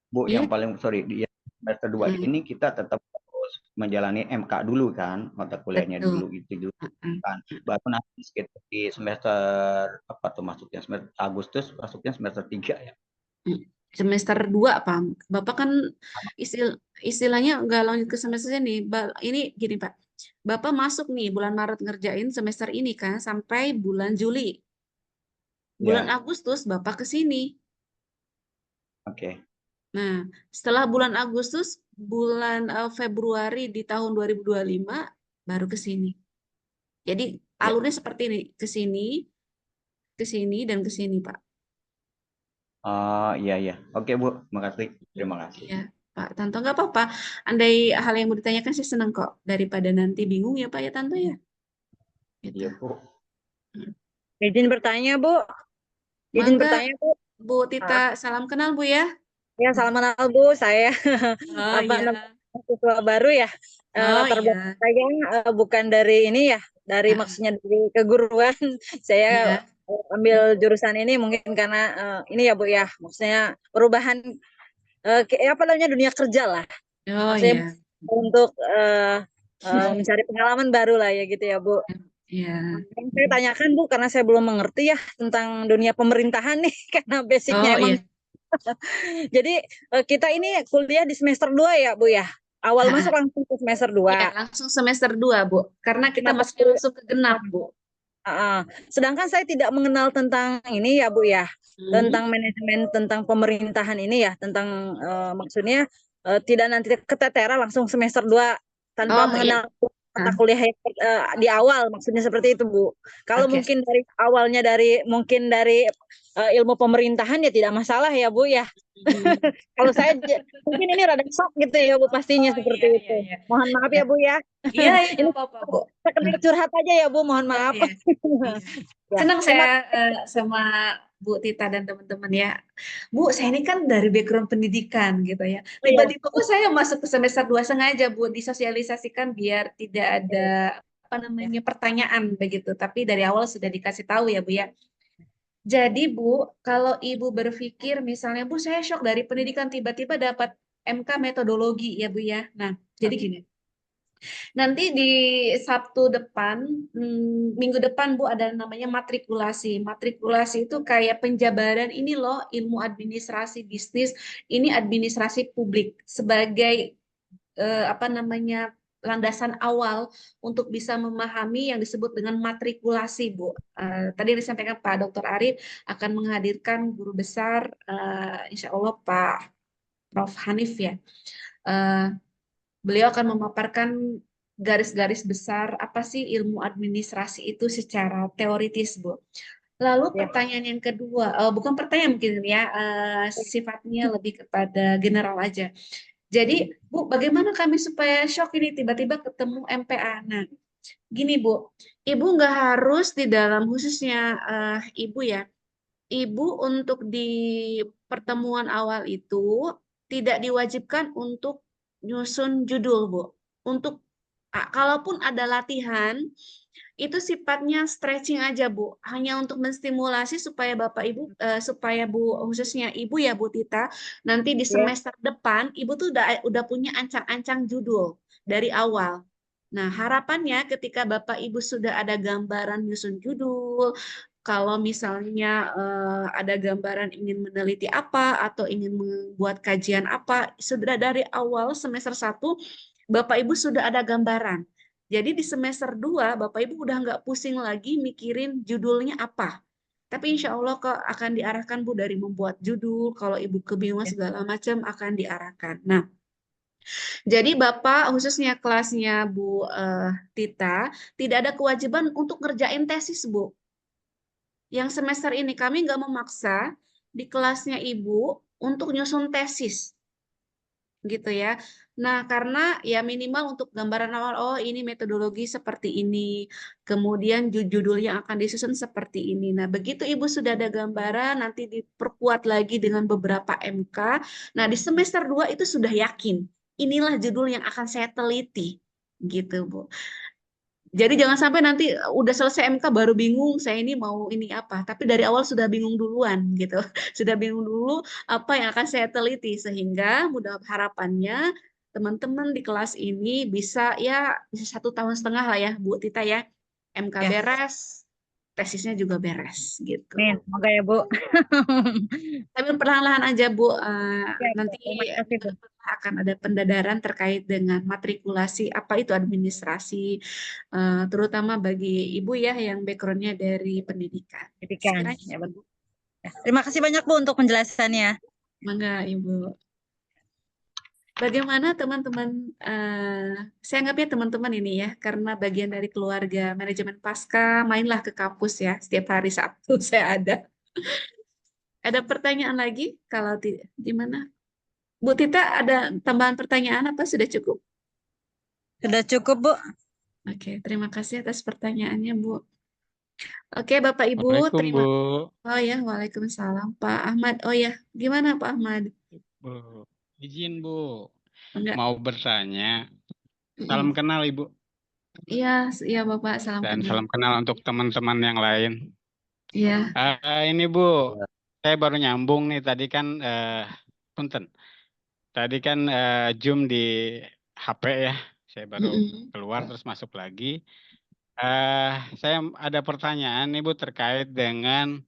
Bu, Iya. yang paling di semester 2 ini kita tetap harus menjalani MK dulu kan, mata kuliahnya Betul. dulu itu dulu kan. Baru nanti sekitar di semester apa tuh masuknya semester Agustus masuknya semester 3 ya. Semester 2 Pak. Bapak kan istilahnya nggak lanjut ke semester ini. Ini gini Pak. Bapak masuk nih bulan Maret ngerjain semester ini kan sampai bulan Juli. Bulan Agustus Bapak ke sini. Oke. Nah, setelah bulan Agustus, bulan Februari di tahun 2025 baru ke sini. Jadi alurnya seperti ini, ke sini dan ke sini, Pak. Iya ya. Oke Bu, makasih. Terima kasih. Ya, Pak Tanto nggak apa-apa. Andai hal yang mau ditanyakan saya senang kok, daripada nanti bingung ya Pak ya Tanto ya. Gitu. Iya Bu. Izin bertanya, Bu. Izin Mangga, bertanya, Bu. Bu Tita, salam kenal Bu ya. Ya, salam kenal, Bu. Saya Oh iya. mahasiswa baru ya. Oh Latar iya. belakang saya bukan dari ini ya, dari maksudnya dari keguruan. Saya Iya. ambil jurusan ini mungkin karena ini ya, Bu ya. Maksudnya perubahan apa namanya dunia kerja lah. Oh Maksudnya iya. untuk mencari pengalaman baru lah ya gitu ya, Bu. Iya. Yang saya tanyakan Bu, karena saya belum mengerti ya tentang dunia pemerintahan nih, karena basicnya Oh emang. iya. Jadi kita ini kuliah di semester 2 ya Bu ya? Awal masuk langsung ke semester 2. Iya, langsung semester 2 Bu. Karena kita masuknya langsung ke genap Bu. Sedangkan saya tidak mengenal tentang ini ya Bu ya, tentang manajemen, tentang pemerintahan ini ya, tentang maksudnya tidak nanti keteteran langsung semester 2 tanpa mengenal mata kuliah di awal, maksudnya seperti itu Bu. Kalau mungkin dari awalnya mungkin dari ilmu pemerintahan ya tidak masalah ya Bu ya. Kalau saya mungkin ini rada shock gitu ya Bu, pastinya seperti itu. Mohon maaf ya Bu ya. Iya, ini apa-apa Bu. Sekedar curhat aja ya Bu, mohon maaf. Senang saya sama Bu Tita dan teman-teman ya. Bu, saya ini kan dari background pendidikan gitu ya. Tiba-tiba kok saya masuk ke semester 2 sengaja Bu, disosialisasikan biar tidak ada apa namanya pertanyaan begitu. Tapi dari awal sudah dikasih tahu ya Bu ya. Jadi Bu, kalau Ibu berpikir misalnya Bu, saya shock dari pendidikan tiba-tiba dapat MK metodologi ya Bu ya. Nah, jadi gini. Nanti di Sabtu depan, minggu depan Bu ada namanya matrikulasi. Matrikulasi itu kayak penjabaran ini loh ilmu administrasi bisnis, ini administrasi publik sebagai apa namanya landasan awal untuk bisa memahami yang disebut dengan matrikulasi Bu. Tadi disampaikan Pak Dr. Arif akan menghadirkan guru besar, Insya Allah Pak Prof. Hanif ya. Beliau akan memaparkan garis-garis besar apa sih ilmu administrasi itu secara teoritis, Bu. Lalu pertanyaan yang kedua, bukan pertanyaan mungkin ya, sifatnya lebih kepada general aja. Jadi, Bu, bagaimana kami supaya shock ini tiba-tiba ketemu MPA? Nah, gini Bu, Ibu nggak harus di dalam khususnya Ibu ya, Ibu untuk di pertemuan awal itu tidak diwajibkan untuk nyusun judul, Bu. Untuk kalaupun ada latihan, itu sifatnya stretching aja, Bu. Hanya untuk menstimulasi supaya Bapak Ibu, supaya Bu, khususnya Ibu ya Bu Tita, nanti di Ya. semester depan Ibu tuh udah punya ancang-ancang judul dari awal. Nah, harapannya ketika Bapak Ibu sudah ada gambaran nyusun judul, kalau misalnya ada gambaran ingin meneliti apa atau ingin membuat kajian apa, sudah dari awal semester 1 Bapak Ibu sudah ada gambaran. Jadi di semester 2, Bapak Ibu udah nggak pusing lagi mikirin judulnya apa. Tapi insya Allah akan diarahkan Bu dari membuat judul, kalau Ibu kebingungan segala macam akan diarahkan. Nah, jadi Bapak khususnya kelasnya Bu Tita, tidak ada kewajiban untuk ngerjain tesis Bu. Yang semester ini kami nggak memaksa di kelasnya Ibu untuk nyusun tesis. Gitu ya. Nah, karena ya minimal untuk gambaran awal, oh ini metodologi seperti ini, kemudian judul yang akan disusun seperti ini. Nah, begitu Ibu sudah ada gambaran, nanti diperkuat lagi dengan beberapa MK. Nah, di semester 2 itu sudah yakin, inilah judul yang akan saya teliti. Gitu, Bu. Jadi jangan sampai nanti udah selesai MK baru bingung saya ini mau ini apa. Tapi dari awal sudah bingung duluan gitu. Sudah bingung dulu apa yang akan saya teliti sehingga mudah harapannya teman-teman di kelas ini bisa ya bisa 1,5 tahun lah ya Bu Tita ya. MK Ya. beres, tesisnya juga beres gitu. Amin. Semoga ya Bu. Tapi perlahan-lahan aja Bu, Ya, nanti terima kasih Bu. akan ada pendadaran terkait dengan matrikulasi, apa itu administrasi, terutama bagi Ibu ya yang background-nya dari pendidikan. Pendidikan. Sekiranya Ya, Ibu. Ya, terima kasih banyak Bu untuk penjelasannya. Mangga Ibu. Bagaimana teman-teman, saya anggapnya teman-teman ini ya, karena bagian dari keluarga manajemen pasca, mainlah ke kampus ya, setiap hari Sabtu saya ada. Ada pertanyaan lagi? Kalau tidak, gimana? Bu Tita, ada tambahan pertanyaan apa sudah cukup? Sudah cukup Bu. Oke, terima kasih atas pertanyaannya, Bu. Oke, Bapak Ibu, Assalamualaikum, terima. Bu. Oh ya, Waalaikumsalam, Pak Ahmad. Oh ya, gimana Pak Ahmad? Bu, izin Bu, Enggak. mau bertanya. Salam kenal Ibu Iya, iya Bapak, salam dan kenal. salam kenal untuk teman-teman yang lain. Iya. Ini Bu, saya baru nyambung nih tadi kan, punten. Tadi kan Zoom di HP ya, saya baru keluar terus masuk lagi. Saya ada pertanyaan nih Bu terkait dengan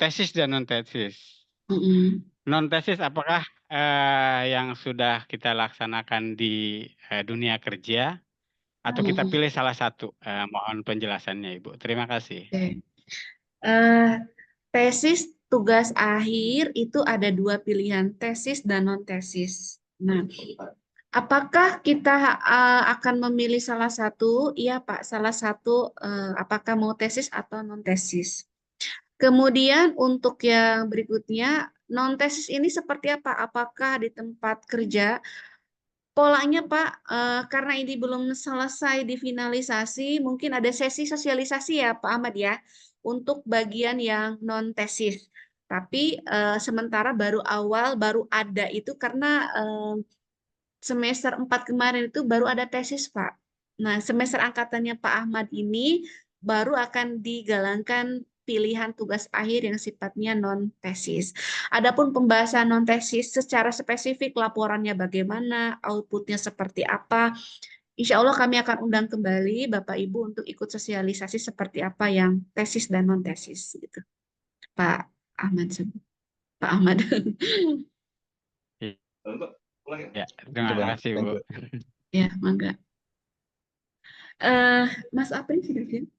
tesis dan non tesis. Non tesis apakah yang sudah kita laksanakan di dunia kerja atau kita pilih salah satu? Mohon penjelasannya Ibu. Terima kasih. Oke. Tesis tugas akhir itu ada 2 pilihan, tesis dan non tesis. Nah, apakah kita akan memilih salah satu? Iya Pak, salah satu apakah mau tesis atau non tesis. Kemudian untuk yang berikutnya, non tesis ini seperti apa? Apakah di tempat kerja? Polanya Pak, karena ini belum selesai difinalisasi, mungkin ada sesi sosialisasi ya Pak Ahmad ya, untuk bagian yang non tesis. Tapi sementara baru ada itu karena semester 4 kemarin itu baru ada tesis Pak. Nah, semester angkatannya Pak Ahmad ini baru akan digalangkan pilihan tugas akhir yang sifatnya non-tesis. Adapun pembahasan non-tesis secara spesifik laporannya bagaimana, outputnya seperti apa, insya Allah kami akan undang kembali Bapak Ibu untuk ikut sosialisasi seperti apa yang tesis dan non-tesis. Gitu. Pak Ahmad. Pak Ahmad. Ya, terima kasih Bu. Ya, mangga. Mas Apri, silakan.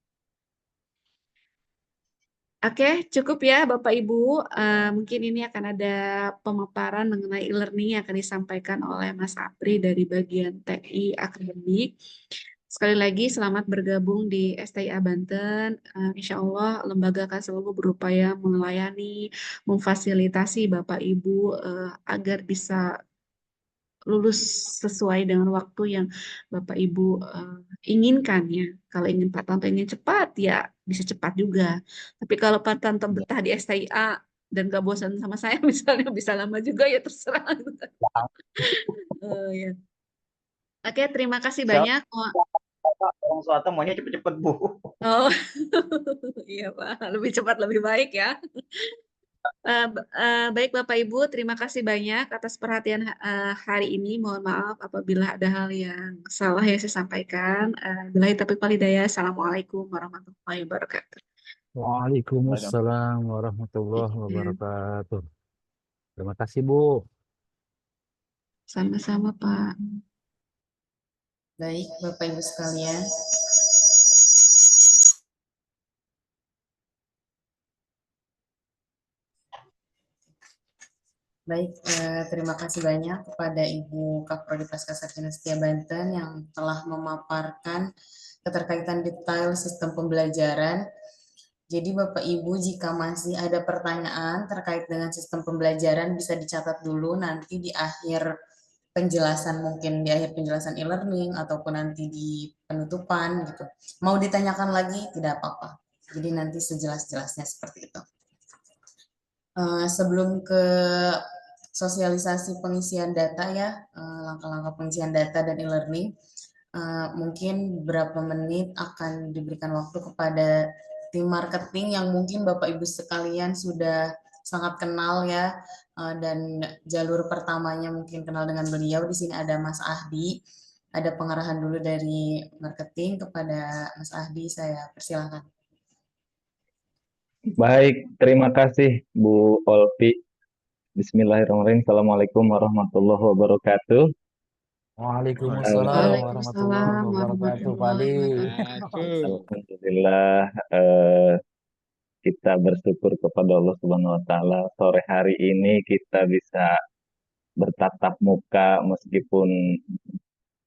Oke, cukup ya Bapak Ibu. Mungkin ini akan ada pemaparan mengenai e-learning yang akan disampaikan oleh Mas Apri dari bagian TI Akademik. Sekali lagi selamat bergabung di STIA Banten. Insya Allah lembaga akan selalu berupaya melayani, memfasilitasi Bapak Ibu agar bisa lulus sesuai dengan waktu yang Bapak Ibu inginkan ya. Kalau ingin 4 tahun atau ingin cepat ya bisa cepat juga. Tapi kalau 4 tahun betah di STIA dan gak bosan sama saya misalnya bisa lama juga ya terserah. Ya. Oke, terima kasih banyak. Orang swasta maunya cepet-cepet, Bu. Oh, iya Pak, lebih cepat lebih baik ya. Baik Bapak Ibu, terima kasih banyak atas perhatian hari ini. Mohon maaf apabila ada hal yang salah yang saya sampaikan. Billahi taufiq wal hidayah. Assalamualaikum warahmatullahi wabarakatuh. Waalaikumsalam warahmatullahi Ya, wabarakatuh. Terima kasih Bu. sama-sama Pak. Baik, Bapak Ibu sekalian. Baik, terima kasih banyak kepada Ibu Kaprodi Pascasarjana Setia Banten yang telah memaparkan keterkaitan detail sistem pembelajaran. Jadi Bapak Ibu jika masih ada pertanyaan terkait dengan sistem pembelajaran bisa dicatat dulu nanti di akhir penjelasan, mungkin di akhir penjelasan e-learning ataupun nanti di penutupan gitu. Mau ditanyakan lagi tidak apa-apa. Jadi nanti sejelas-jelasnya seperti itu. Sebelum ke sosialisasi pengisian data ya, langkah-langkah pengisian data dan e-learning, mungkin beberapa menit akan diberikan waktu kepada tim marketing yang mungkin Bapak Ibu sekalian sudah sangat kenal ya, dan jalur pertamanya mungkin kenal dengan beliau. Di sini ada Mas Ahdi, ada pengarahan dulu dari marketing kepada Mas Ahdi, saya persilahkan. Baik, terima kasih Bu Olpi. Bismillahirrahmanirrahim. Assalamualaikum warahmatullahi wabarakatuh. Waalaikumsalam warahmatullahi Waalaikumsalam wabarakatuh, Pak warahmatullahi Adi. wabarakatuh. Alhamdulillah, kita bersyukur kepada Allah Subhanahu wa Ta'ala. Sore hari ini kita bisa bertatap muka meskipun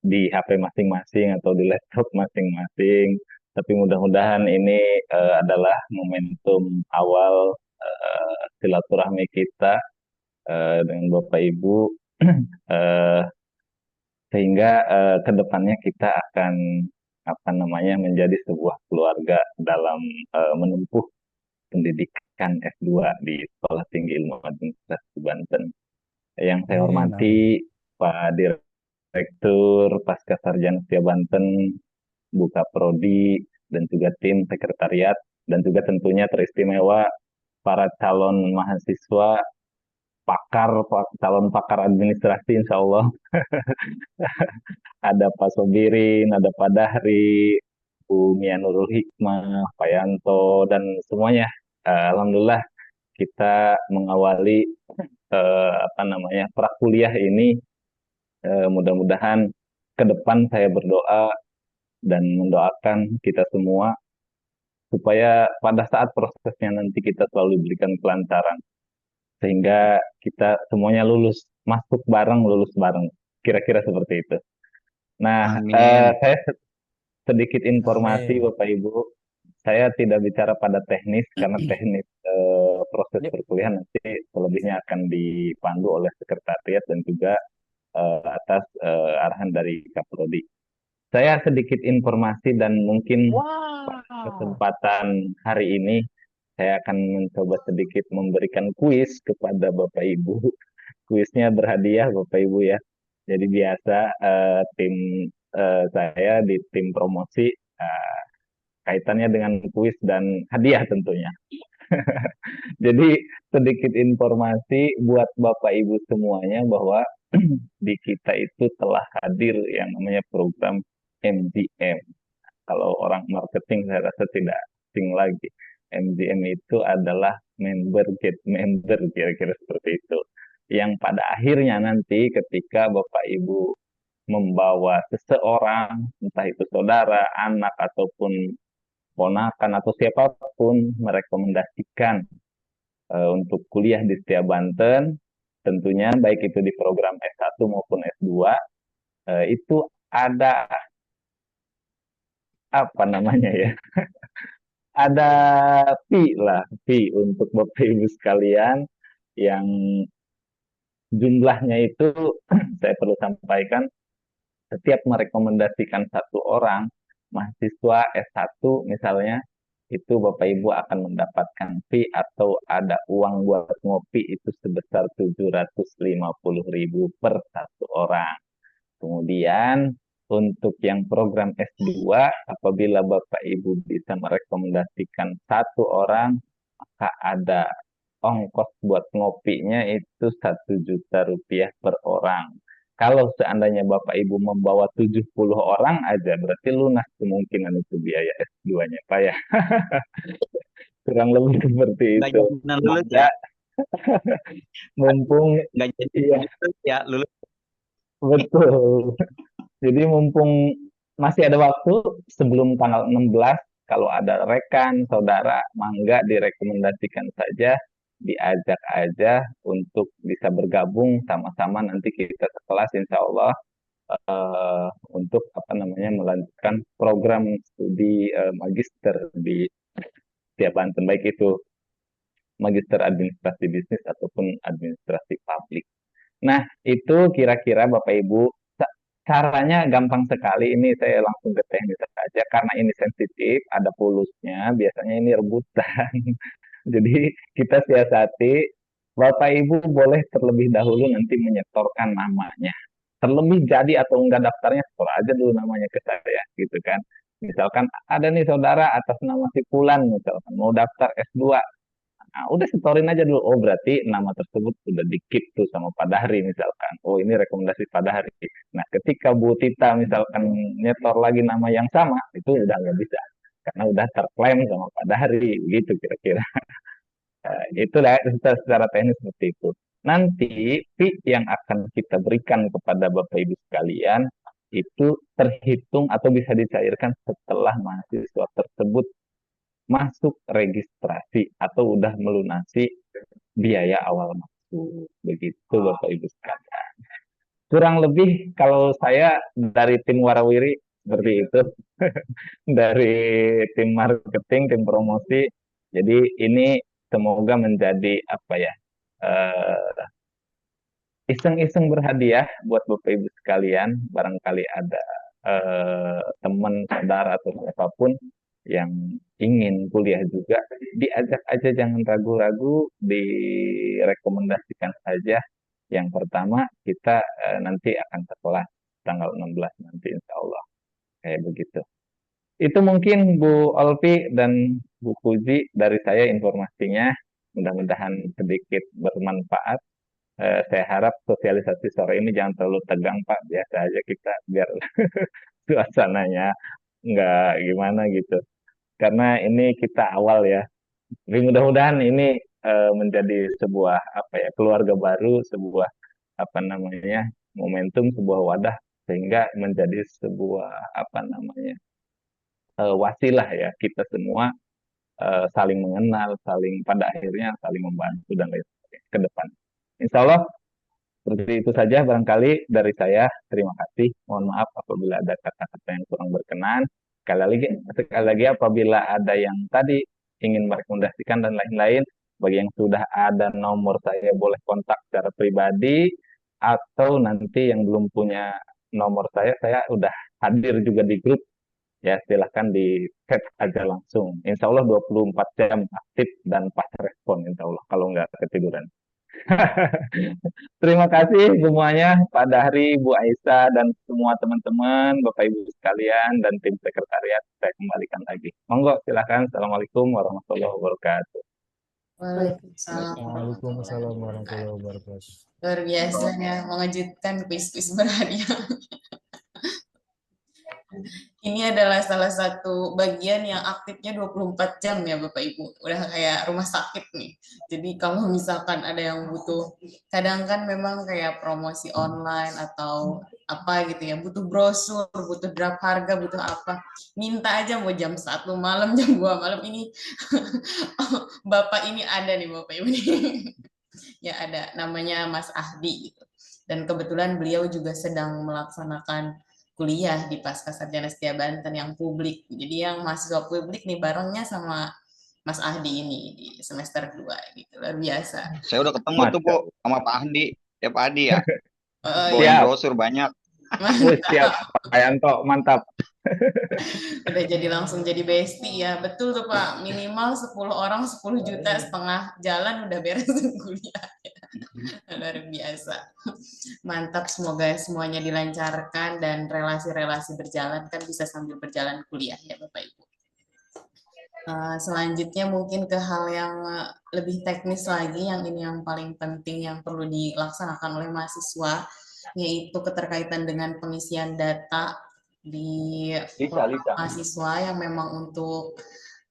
di HP masing-masing atau di laptop masing-masing. Tapi mudah-mudahan ini adalah momentum awal silaturahmi kita dengan Bapak Ibu, sehingga ke depannya kita akan menjadi sebuah keluarga dalam menempuh pendidikan S2 di Sekolah Tinggi Ilmu Administrasi Banten. Yang saya Amin, hormati Pak Direktur Pascasarjana Setia Banten, Bu Kaprodi, dan juga tim sekretariat, dan juga tentunya teristimewa para calon mahasiswa, calon pakar administrasi, insya Allah. Ada Pak Sobirin, ada Pak Dahri, Bu Mia Nurul Hikmah, Pak Yanto, dan semuanya. Alhamdulillah kita mengawali prakuliah ini. Mudah-mudahan ke depan saya berdoa dan mendoakan kita semua supaya pada saat prosesnya nanti kita selalu diberikan kelancaran sehingga kita semuanya lulus, masuk bareng, lulus bareng. Kira-kira seperti itu. Nah, saya sedikit informasi Bapak Ibu. Saya tidak bicara pada teknis karena teknis proses perkuliahan nanti selebihnya akan dipandu oleh sekretariat dan juga atas arahan dari Kaprodi. Saya sedikit informasi dan mungkin pada kesempatan hari ini saya akan mencoba sedikit memberikan kuis kepada Bapak Ibu. Kuisnya berhadiah Bapak Ibu ya. Jadi biasa tim saya di tim promosi kaitannya dengan kuis dan hadiah tentunya. Jadi sedikit informasi buat Bapak Ibu semuanya bahwa di kita itu telah hadir yang namanya program MGM. Kalau orang marketing saya rasa tidak asing lagi. MGM itu adalah member get member, kira-kira seperti itu. Yang pada akhirnya nanti ketika Bapak Ibu membawa seseorang, entah itu saudara, anak, ataupun ponakan, atau siapapun merekomendasikan untuk kuliah di Setia Banten, tentunya baik itu di program S1 maupun S2, itu ada ada fee untuk Bapak Ibu sekalian yang jumlahnya itu saya perlu sampaikan, setiap merekomendasikan satu orang mahasiswa S1 misalnya, itu Bapak Ibu akan mendapatkan fee atau ada uang buat ngopi itu sebesar 750.000 per satu orang. Kemudian Untuk yang program S2, apabila Bapak Ibu bisa merekomendasikan satu orang, maka ada ongkos buat ngopinya itu 1 juta rupiah per orang. Kalau seandainya Bapak Ibu membawa 70 orang aja, berarti lunas kemungkinan itu biaya S2-nya, Pak ya. Kurang lebih seperti Nggak itu. jaminan lulus Maka ya. mumpung, Nggak jadi iya, lulus ya, lulus. betul. Jadi mumpung masih ada waktu sebelum tanggal 16, kalau ada rekan, saudara, mangga direkomendasikan saja, diajak aja untuk bisa bergabung sama-sama nanti kita sekelas insya Allah untuk apa namanya melanjutkan program studi magister di Setia Banten, baik itu magister administrasi bisnis ataupun administrasi publik. Nah, itu kira-kira Bapak Ibu caranya gampang sekali. Ini saya langsung ke teknis saja karena ini sensitif, ada polusnya, biasanya ini rebutan. Jadi kita siasati, Bapak Ibu boleh terlebih dahulu nanti menyetorkan namanya. Terlebih jadi atau enggak daftarnya, setor aja dulu namanya ke saya, gitu kan. Misalkan ada nih saudara atas nama si Fulan, misalkan mau daftar S2, nah, udah setorin aja dulu. Oh, berarti nama tersebut udah di-keep tuh sama Pak Dahri misalkan. Oh, ini rekomendasi Pak Dahri. Nah, ketika Bu Tita misalkan nyetor lagi nama yang sama, itu udah nggak bisa. Karena udah terklaim sama Pak Dahri. Gitu kira-kira. Itu secara teknis seperti itu. Nanti fee yang akan kita berikan kepada Bapak Ibu sekalian itu terhitung atau bisa dicairkan setelah mahasiswa tersebut masuk registrasi atau udah melunasi biaya awal masuk. Begitu Bapak Ibu sekalian. Kurang lebih kalau saya dari tim Warawiri seperti itu. Dari tim marketing, tim promosi. Jadi ini semoga menjadi apa ya? Iseng-iseng berhadiah buat Bapak Ibu sekalian. Barangkali ada teman, saudara atau siapapun yang ingin kuliah juga, diajak aja, jangan ragu-ragu, direkomendasikan saja. Yang pertama kita nanti akan sekolah tanggal 16 nanti insya Allah. Kayak begitu. Itu mungkin Bu Olvi dan Bu Puji dari saya informasinya. Mudah-mudahan sedikit bermanfaat. Saya harap sosialisasi sore ini jangan terlalu tegang Pak. Biasa aja kita biar suasananya nggak gimana gitu. Karena ini kita awal ya. Tapi mudah-mudahan ini menjadi sebuah apa ya, keluarga baru, sebuah apa namanya, momentum, sebuah wadah sehingga menjadi sebuah apa namanya, wasilah ya kita semua saling mengenal, saling pada akhirnya saling membantu dan lain sebagainya ke depan. Insya Allah seperti itu saja barangkali dari saya. Terima kasih. Mohon maaf apabila ada kata-kata yang kurang berkenan. Sekali lagi apabila ada yang tadi ingin merekomendasikan dan lain-lain, bagi yang sudah ada nomor saya boleh kontak secara pribadi, atau nanti yang belum punya nomor saya udah hadir juga di grup. Ya, silahkan di chat aja langsung. Insya Allah 24 jam aktif dan pas respon, insya Allah, kalau nggak ketiduran. Terima kasih semuanya, Pak Dahri, Bu Aisyah, dan semua teman-teman, Bapak Ibu sekalian, dan tim sekretariat. Saya kembalikan lagi. Monggo, silakan. Assalamualaikum warahmatullahi wabarakatuh. Waalaikumsalam. Waalaikumsalam warahmatullahi wabarakatuh. Luar biasa ya, mengejutkan kuis-kuis berhadiah. Ini adalah salah satu bagian yang aktifnya 24 jam ya Bapak Ibu. Udah kayak rumah sakit nih. Jadi kalau misalkan ada yang butuh, kadang kan memang kayak promosi online atau apa gitu ya, butuh brosur, butuh draft harga, butuh apa. Minta aja mau jam 1 malam, jam 2 malam ini. Bapak ini ada nih Bapak Ibu nih. Ya ada, namanya Mas Ahdi gitu. Dan kebetulan beliau juga sedang melaksanakan kuliah di Pasca Sarjana Setia Banten yang publik. Jadi yang mahasiswa publik nih barengnya sama Mas Ahdi ini di semester 2 gitu. Luar biasa. Saya udah ketemu tuh Bu sama Pak Ahdi. Ya Pak Ahdi ya. Siap. Brosur banyak. Siap, Pak Yanto, mantap. Udah jadi langsung jadi bestie ya. Betul tuh Pak, minimal 10 orang 10 juta setengah jalan udah beres kuliah. Luar biasa. Mantap, semoga semuanya dilancarkan dan relasi-relasi berjalan, kan bisa sambil berjalan kuliah ya Bapak Ibu. Selanjutnya mungkin ke hal yang lebih teknis lagi, yang ini yang paling penting yang perlu dilaksanakan oleh mahasiswa, yaitu keterkaitan dengan pengisian data di mahasiswa yang memang untuk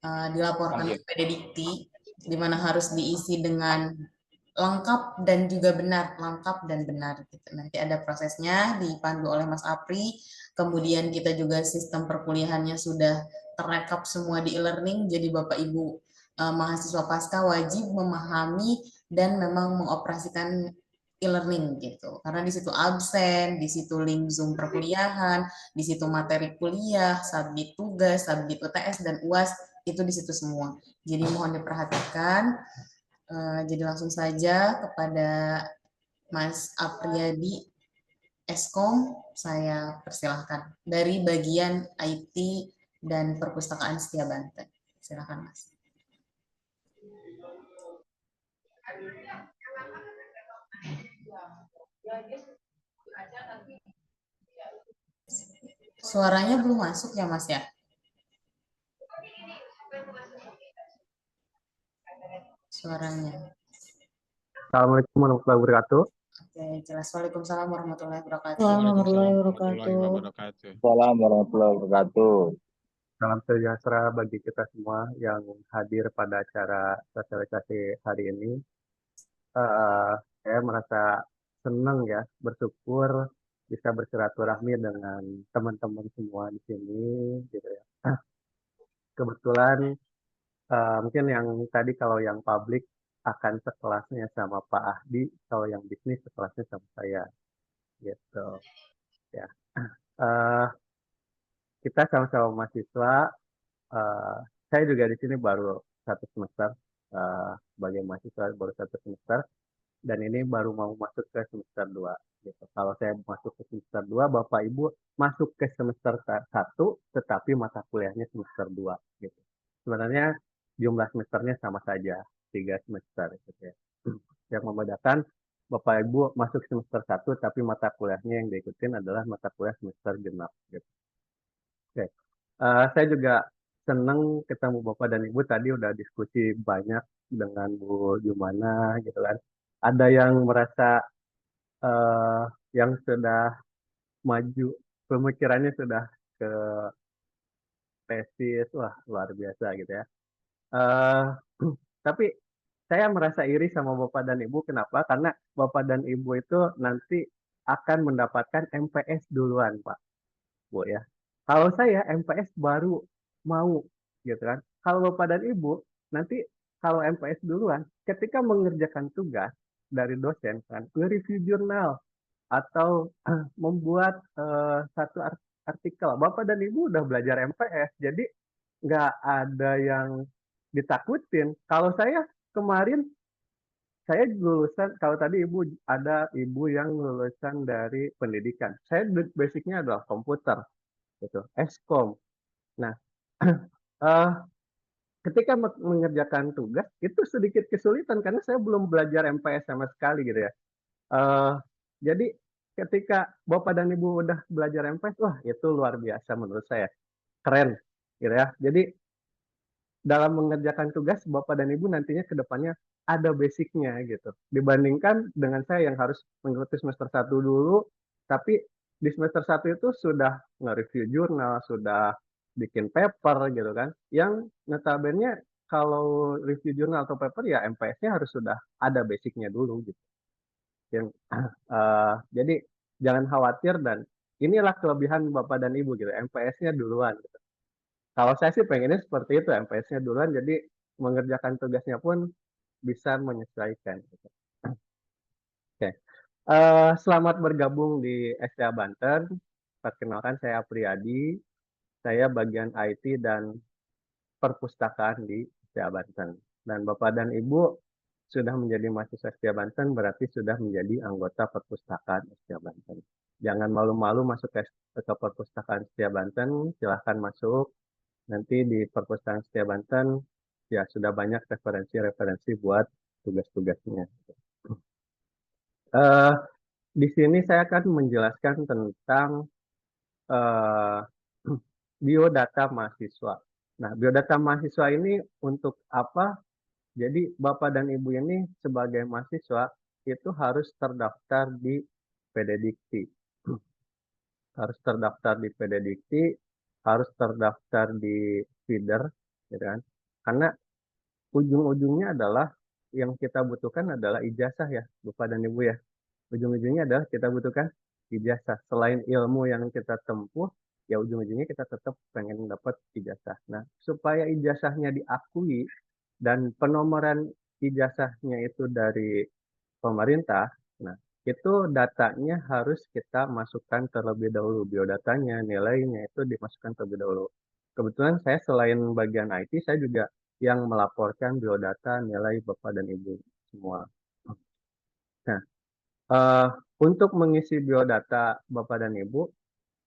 dilaporkan ke PD Dikti, di mana harus diisi dengan lengkap dan juga benar, lengkap dan benar. Gitu. Nanti ada prosesnya dipandu oleh Mas Apri, kemudian kita juga sistem perkuliahannya sudah terrekap semua di e-learning, jadi Bapak Ibu mahasiswa pasca wajib memahami dan memang mengoperasikan e-learning gitu. Karena di situ absen, di situ link Zoom perkuliahan, di situ materi kuliah, submit tugas, submit UTS dan UAS, itu di situ semua. Jadi mohon diperhatikan. Jadi langsung saja kepada Mas Apriyadi Eskom, saya persilahkan dari bagian IT dan Perpustakaan Setia Banten. Silakan Mas. Suaranya belum masuk ya Mas ya? Suaranya. Assalamualaikum warahmatullahi wabarakatuh. Oke, jelas. Waalaikumsalam warahmatullahi wabarakatuh. Warahmatullahi wabarakatuh. Waalaikumsalam warahmatullahi wabarakatuh. Salam sejahtera bagi kita semua yang hadir pada acara sosialisasi hari ini. Saya merasa senang ya, bersyukur bisa bersilaturahmi dengan teman-teman semua di sini, gitu ya. Kebetulan mungkin yang tadi kalau yang publik akan sekelasnya sama Pak Ahdi, kalau yang bisnis sekelasnya sama saya, gitu. Ya, kita sama-sama mahasiswa. Saya juga di sini baru 1 semester, sebagai mahasiswa baru 1 semester, dan ini baru mau masuk ke semester 2. Gitu. Kalau saya masuk ke semester 2, Bapak Ibu masuk ke semester 1, tetapi mata kuliahnya semester 2. Gitu. Sebenarnya jumlah semesternya sama saja, 3 semester. Gitu ya. Yang membedakan Bapak Ibu masuk semester 1, tapi mata kuliahnya yang diikutin adalah mata kuliah semester genap. Gitu. Oke. Saya juga senang ketemu Bapak dan Ibu, tadi udah diskusi banyak dengan Bu Jumana gitu kan. Ada yang merasa yang sudah maju, pemikirannya sudah ke tesis, wah luar biasa gitu ya. Tapi saya merasa iri sama Bapak dan Ibu, kenapa? Karena Bapak dan Ibu itu nanti akan mendapatkan MPS duluan, Pak, Bu ya. Kalau saya MPS baru mau, gitu kan. Kalau Bapak dan Ibu, nanti kalau MPS duluan, ketika mengerjakan tugas dari dosen, kan, nge-review jurnal, atau membuat satu artikel. Bapak dan Ibu udah belajar MPS, jadi nggak ada yang ditakutin. Kalau saya kemarin, saya lulusan, kalau tadi Ibu ada Ibu yang lulusan dari pendidikan. Saya basicnya adalah komputer, gitu, Eskom. Nah, ketika mengerjakan tugas itu sedikit kesulitan karena saya belum belajar MPS sama sekali gitu ya. Jadi ketika Bapak dan Ibu udah belajar MPS, wah itu luar biasa menurut saya, keren gitu ya. Jadi dalam mengerjakan tugas Bapak dan Ibu nantinya ke depannya ada basicnya gitu. Dibandingkan dengan saya yang harus mengikuti semester 1 dulu, tapi di semester 1 itu sudah nge-review jurnal, sudah bikin paper gitu kan. Yang notabene kalau review jurnal atau paper ya MPS-nya harus sudah ada basicnya dulu gitu. Yang, jadi jangan khawatir, dan inilah kelebihan Bapak dan Ibu gitu, MPS-nya duluan gitu. Kalau saya sih pengennya seperti itu, MPS-nya duluan, jadi mengerjakan tugasnya pun bisa menyesuaikan. Gitu. Oke, selamat bergabung di STA Banten. Perkenalkan saya Apriyadi, saya bagian IT dan perpustakaan di STA Banten. Dan Bapak dan Ibu sudah menjadi mahasiswa STA Banten berarti sudah menjadi anggota perpustakaan STA Banten. Jangan malu-malu masuk ke perpustakaan STA Banten, silahkan masuk. Nanti di perpustakaan STA Banten ya sudah banyak referensi-referensi buat tugas-tugasnya. Eh, di sini saya akan menjelaskan tentang eh, biodata mahasiswa. Nah, biodata mahasiswa ini untuk apa? Jadi Bapak dan Ibu ini sebagai mahasiswa itu harus terdaftar di PDDikti. Harus terdaftar di PDDikti, harus terdaftar di feeder, gitu kan? Karena ujung-ujungnya adalah yang kita butuhkan adalah ijazah ya, Bapak dan Ibu ya. Ujung-ujungnya adalah kita butuhkan ijazah. Selain ilmu yang kita tempuh, ya ujung-ujungnya kita tetap pengen dapat ijazah. Nah, supaya ijazahnya diakui dan penomoran ijazahnya itu dari pemerintah, nah itu datanya harus kita masukkan terlebih dahulu, biodatanya, nilainya itu dimasukkan terlebih dahulu. Kebetulan saya selain bagian IT, saya juga yang melaporkan biodata nilai Bapak dan Ibu semua. Nah, eh, untuk mengisi biodata Bapak dan Ibu,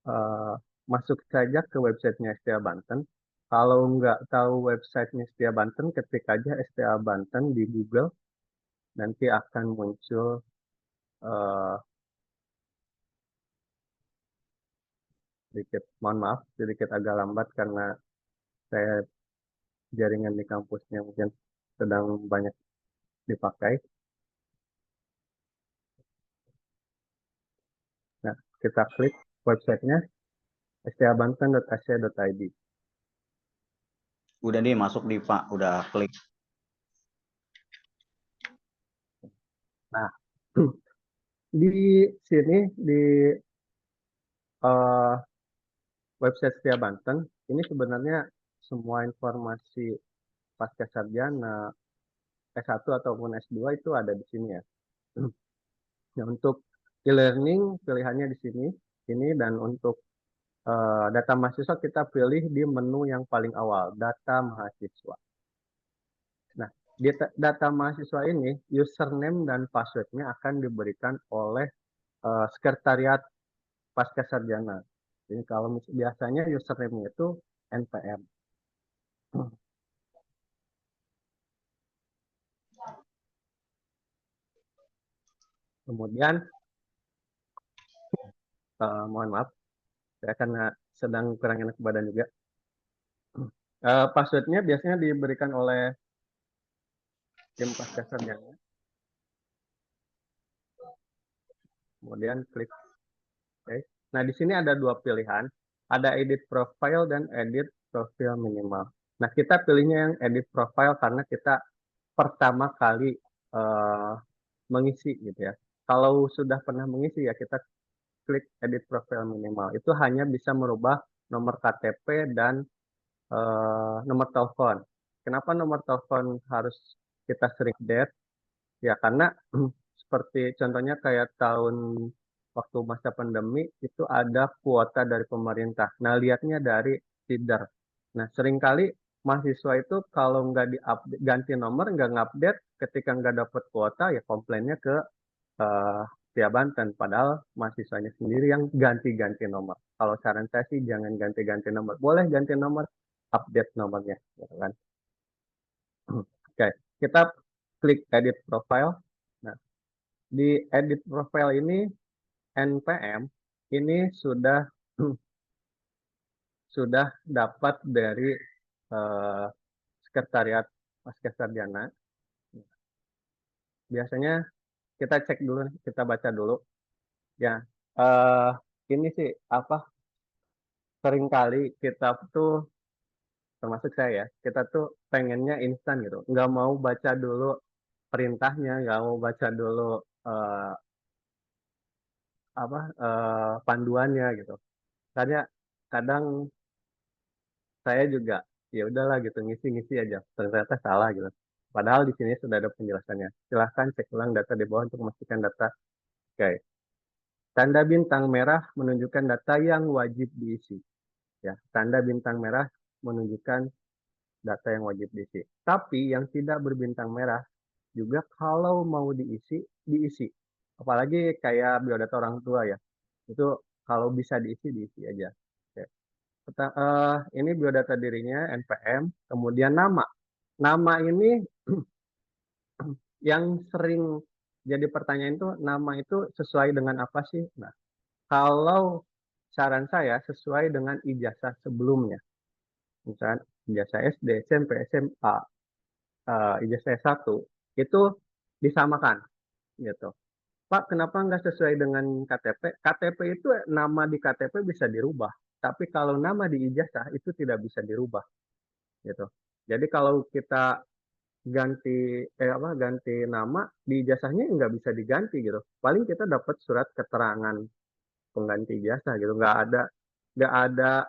eh, masuk saja ke websitenya STA Banten. Kalau nggak tahu websitenya STA Banten, ketik aja STA Banten di Google, nanti akan muncul eh, sedikit, mohon maaf, sedikit agak lambat karena saya jaringan di kampusnya mungkin sedang banyak dipakai. Nah, kita klik websitenya stabanten.ac.id. Udah nih masuk di Pak, udah klik. Nah, di sini di uh, website Setia Banten ini sebenarnya semua informasi pasca sarjana S1 ataupun S2 itu ada di sini ya. Nah, untuk e-learning pilihannya di sini, dan untuk data mahasiswa kita pilih di menu yang paling awal, data mahasiswa. Nah, di data mahasiswa ini username dan passwordnya akan diberikan oleh sekretariat pasca sarjana. Jadi kalau biasanya username itu NPM. Kemudian, mohon maaf, saya karena sedang kurang enak badan juga. Passwordnya biasanya diberikan oleh tim pasca sarjana. Kemudian klik OK. Nah, di sini ada dua pilihan. Ada edit profile dan edit profile minimal. Nah, kita pilihnya yang edit profile karena kita pertama kali mengisi gitu ya. Kalau sudah pernah mengisi ya kita klik edit profile minimal. Itu hanya bisa merubah nomor KTP dan nomor telepon. Kenapa nomor telepon harus kita sering update? Ya karena seperti contohnya kayak tahun waktu masa pandemi itu ada kuota dari pemerintah. Nah, lihatnya dari feeder. Nah, seringkali mahasiswa itu kalau nggak ganti nomor, nggak ngupdate, ketika nggak dapat kuota ya komplainnya ke Setia Banten. Padahal mahasiswanya sendiri yang ganti-ganti nomor. Kalau saran saya sih jangan ganti-ganti nomor. Boleh ganti nomor, update nomornya, gitu kan. Oke, kita klik edit profile. Nah, di edit profile ini NPM ini sudah dapat dari sekretariat pasca sarjana. Biasanya kita cek dulu, kita baca dulu. Ya, ini sih apa? Seringkali kita tuh termasuk saya ya, kita tuh pengennya instan gitu, nggak mau baca dulu perintahnya, nggak mau baca dulu eh, panduannya gitu. Karena kadang saya juga ya udahlah gitu ngisi-ngisi aja, ternyata salah gitu. Padahal di sini sudah ada penjelasannya. Silahkan cek ulang data di bawah untuk memastikan data. Oke. Tanda bintang merah menunjukkan data yang wajib diisi. Ya, tanda bintang merah menunjukkan data yang wajib diisi. Tapi yang tidak berbintang merah juga kalau mau diisi, diisi. Apalagi kayak biodata orang tua ya. Itu kalau bisa diisi, diisi aja. Oke. Ini biodata dirinya, NPM. Kemudian nama. Nama ini yang sering jadi pertanyaan itu nama itu sesuai dengan apa sih? Nah, kalau saran saya sesuai dengan ijazah sebelumnya. Misalnya ijazah SD, SMP, SMA, ijazah S1 itu disamakan gitu. Pak, kenapa nggak sesuai dengan KTP? KTP itu nama di KTP bisa dirubah, tapi kalau nama di ijazah itu tidak bisa dirubah gitu. Jadi kalau kita ganti nama di ijazahnya nggak bisa diganti gitu. Paling kita dapat surat keterangan pengganti ijazah gitu. Nggak ada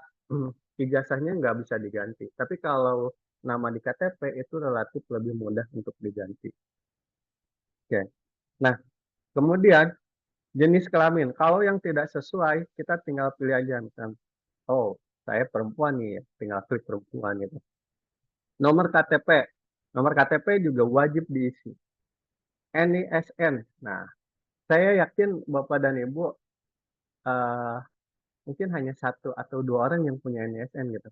ijazahnya nggak bisa diganti. Tapi kalau nama di KTP itu relatif lebih mudah untuk diganti. Oke. Nah, kemudian jenis kelamin. Kalau yang tidak sesuai, kita tinggal pilih aja. Misalnya, oh, saya perempuan nih, tinggal klik perempuan gitu. Nomor KTP. Nomor KTP juga wajib diisi. NISN. Nah, saya yakin Bapak dan Ibu mungkin hanya 1 atau 2 orang yang punya NISN gitu.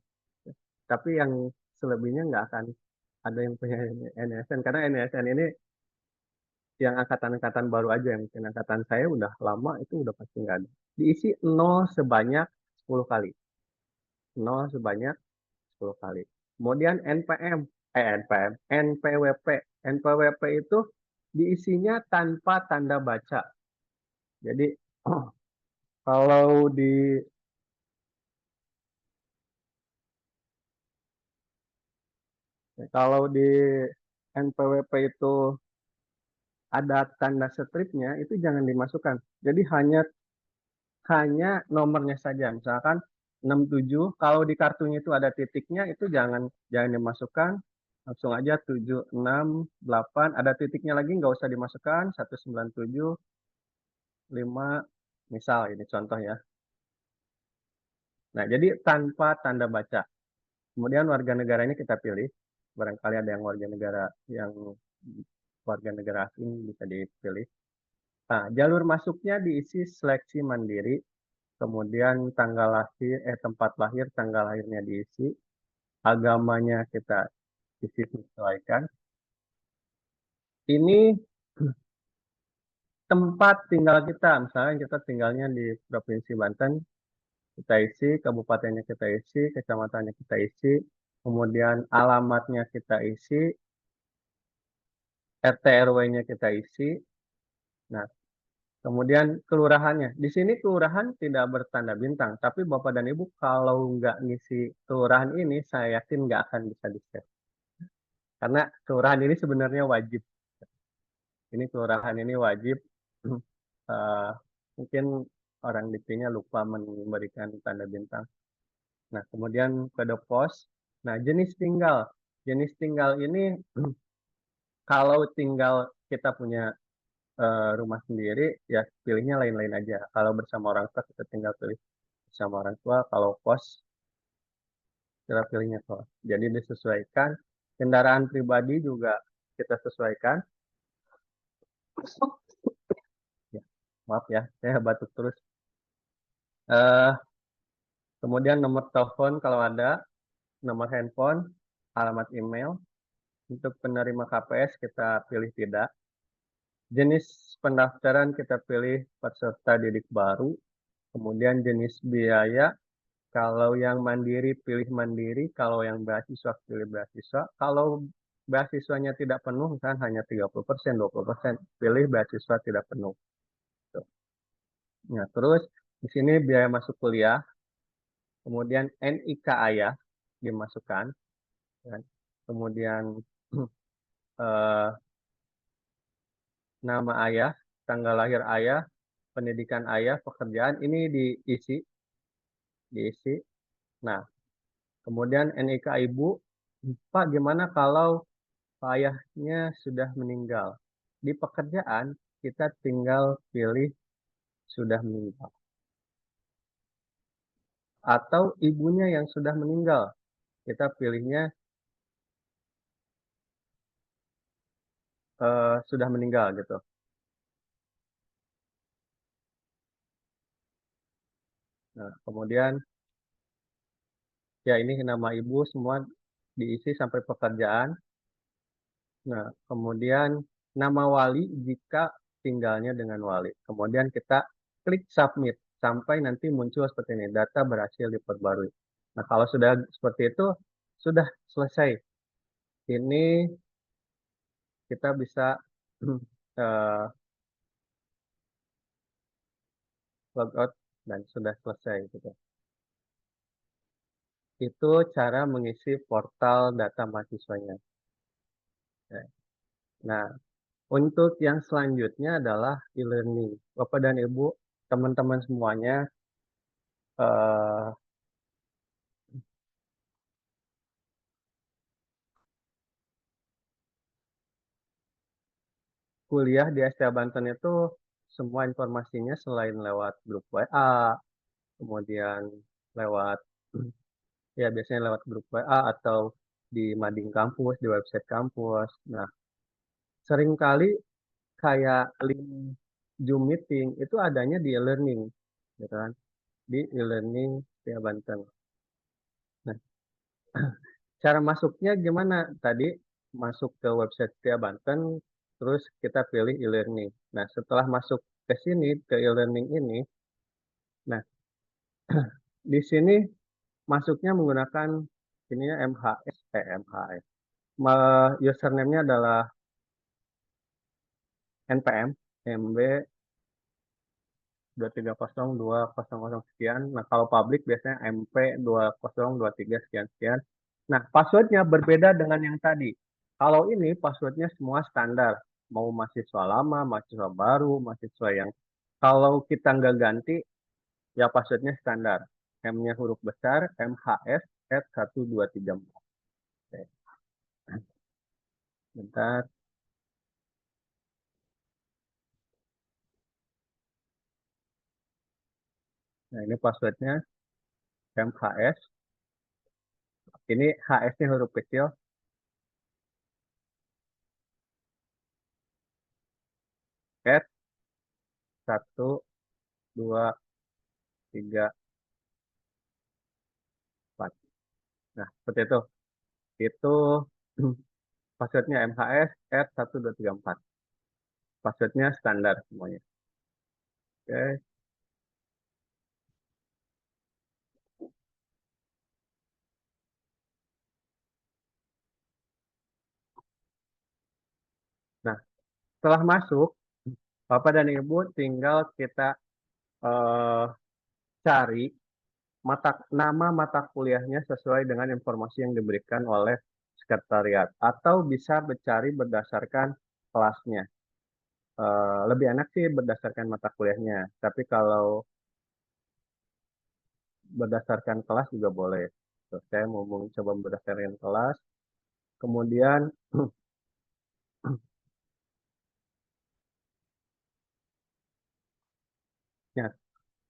Tapi yang selebihnya nggak akan ada yang punya NISN. Karena NISN ini yang angkatan-angkatan baru aja. Yang mungkin angkatan saya udah lama, itu udah pasti nggak ada. Diisi 0 sebanyak 10 kali. 0 sebanyak 10 kali. Kemudian NPWP. NPWP itu diisinya tanpa tanda baca. Jadi kalau di NPWP itu ada tanda stripnya, itu jangan dimasukkan. Jadi hanya nomornya saja. Misalkan 67, kalau di kartunya itu ada titiknya, itu jangan dimasukkan. Langsung aja 768, ada titiknya lagi nggak usah dimasukkan. 197, 5, misal ini contoh ya. Nah, jadi tanpa tanda baca. Kemudian warga negaranya kita pilih. Barangkali ada yang warga negara asing bisa dipilih. Nah, jalur masuknya diisi seleksi mandiri. Kemudian tempat lahir, tanggal lahirnya diisi. Agamanya kita isi sesuaikan. Ini tempat tinggal kita, misalnya kita tinggalnya di Provinsi Banten, kita isi, kabupatennya kita isi, kecamatannya kita isi, kemudian alamatnya kita isi, RT RW-nya kita isi. Nah, kemudian kelurahannya. Di sini kelurahan tidak bertanda bintang, tapi Bapak dan Ibu kalau nggak ngisi kelurahan ini, saya yakin nggak akan bisa di-save. Karena kelurahan ini sebenarnya wajib. Ini kelurahan ini wajib. Mungkin orang DP-nya lupa memberikan tanda bintang. Nah, kemudian kode pos. Nah, jenis tinggal. Jenis tinggal ini kalau tinggal kita punya rumah sendiri, ya pilihnya lain-lain aja. Kalau bersama orang tua, kita tinggal pilih bersama orang tua. Kalau kos, kita pilihnya kos. Jadi disesuaikan. Kendaraan pribadi juga kita sesuaikan. Ya, maaf ya, saya batuk terus. Kemudian nomor telepon kalau ada, nomor handphone, alamat email. Untuk penerima KPS kita pilih tidak. Jenis pendaftaran kita pilih peserta didik baru. Kemudian jenis biaya, kalau yang mandiri pilih mandiri, kalau yang beasiswa pilih beasiswa. Kalau beasiswanya tidak penuh, misalnya hanya 30%, 20%, pilih beasiswa tidak penuh. Nah, terus di sini biaya masuk kuliah, kemudian NIK ayah dimasukkan, kemudian nama ayah, tanggal lahir ayah, pendidikan ayah, pekerjaan ini diisi. Nah, kemudian NIK ibu, Pak gimana kalau ayahnya sudah meninggal? Di pekerjaan kita tinggal pilih sudah meninggal. Atau ibunya yang sudah meninggal, kita pilihnya sudah meninggal gitu. Nah, kemudian ya ini nama ibu semua diisi sampai pekerjaan. Nah, kemudian nama wali jika tinggalnya dengan wali. Kemudian kita klik submit sampai nanti muncul seperti ini, data berhasil diperbarui. Nah, kalau sudah seperti itu, sudah selesai. Ini kita bisa logout dan sudah selesai gitu. Itu cara mengisi portal data mahasiswanya. Nah, untuk yang selanjutnya adalah e-learning. Bapak dan Ibu, teman-teman semuanya, kuliah di STA Banten itu semua informasinya selain lewat grup WA, kemudian lewat ya biasanya lewat grup WA atau di mading kampus, di website kampus. Nah, seringkali kayak link Zoom meeting itu adanya di e-learning, gitu kan? Di e-learning STA Banten. Nah, cara masuknya gimana? Tadi masuk ke website STA Banten, terus kita pilih e-learning. Nah, setelah masuk ke sini, ke e-learning ini, nah, di sini masuknya menggunakan ininya MHS. Username-nya adalah NPM, MB 2302000 sekian. Nah, kalau public biasanya MP 2023 sekian-sekian. Nah, passwordnya berbeda dengan yang tadi. Kalau ini passwordnya semua standar. Mau mahasiswa lama, mahasiswa baru, mahasiswa yang kalau kita nggak ganti, ya passwordnya standar. M-nya huruf besar, MHS@1234. Oke. Bentar. Nah, ini passwordnya MHS. Ini HS-nya huruf kecil. At 1, 2, 3, 4. Nah, seperti itu. Itu passwordnya MHS@1234. Passwordnya standar semuanya. Oke. Nah, setelah masuk, Bapak dan Ibu tinggal kita cari nama mata kuliahnya sesuai dengan informasi yang diberikan oleh sekretariat. Atau bisa mencari berdasarkan kelasnya. Lebih enak sih berdasarkan mata kuliahnya. Tapi kalau berdasarkan kelas juga boleh. Terus saya mau mencoba berdasarkan kelas. Kemudian ya,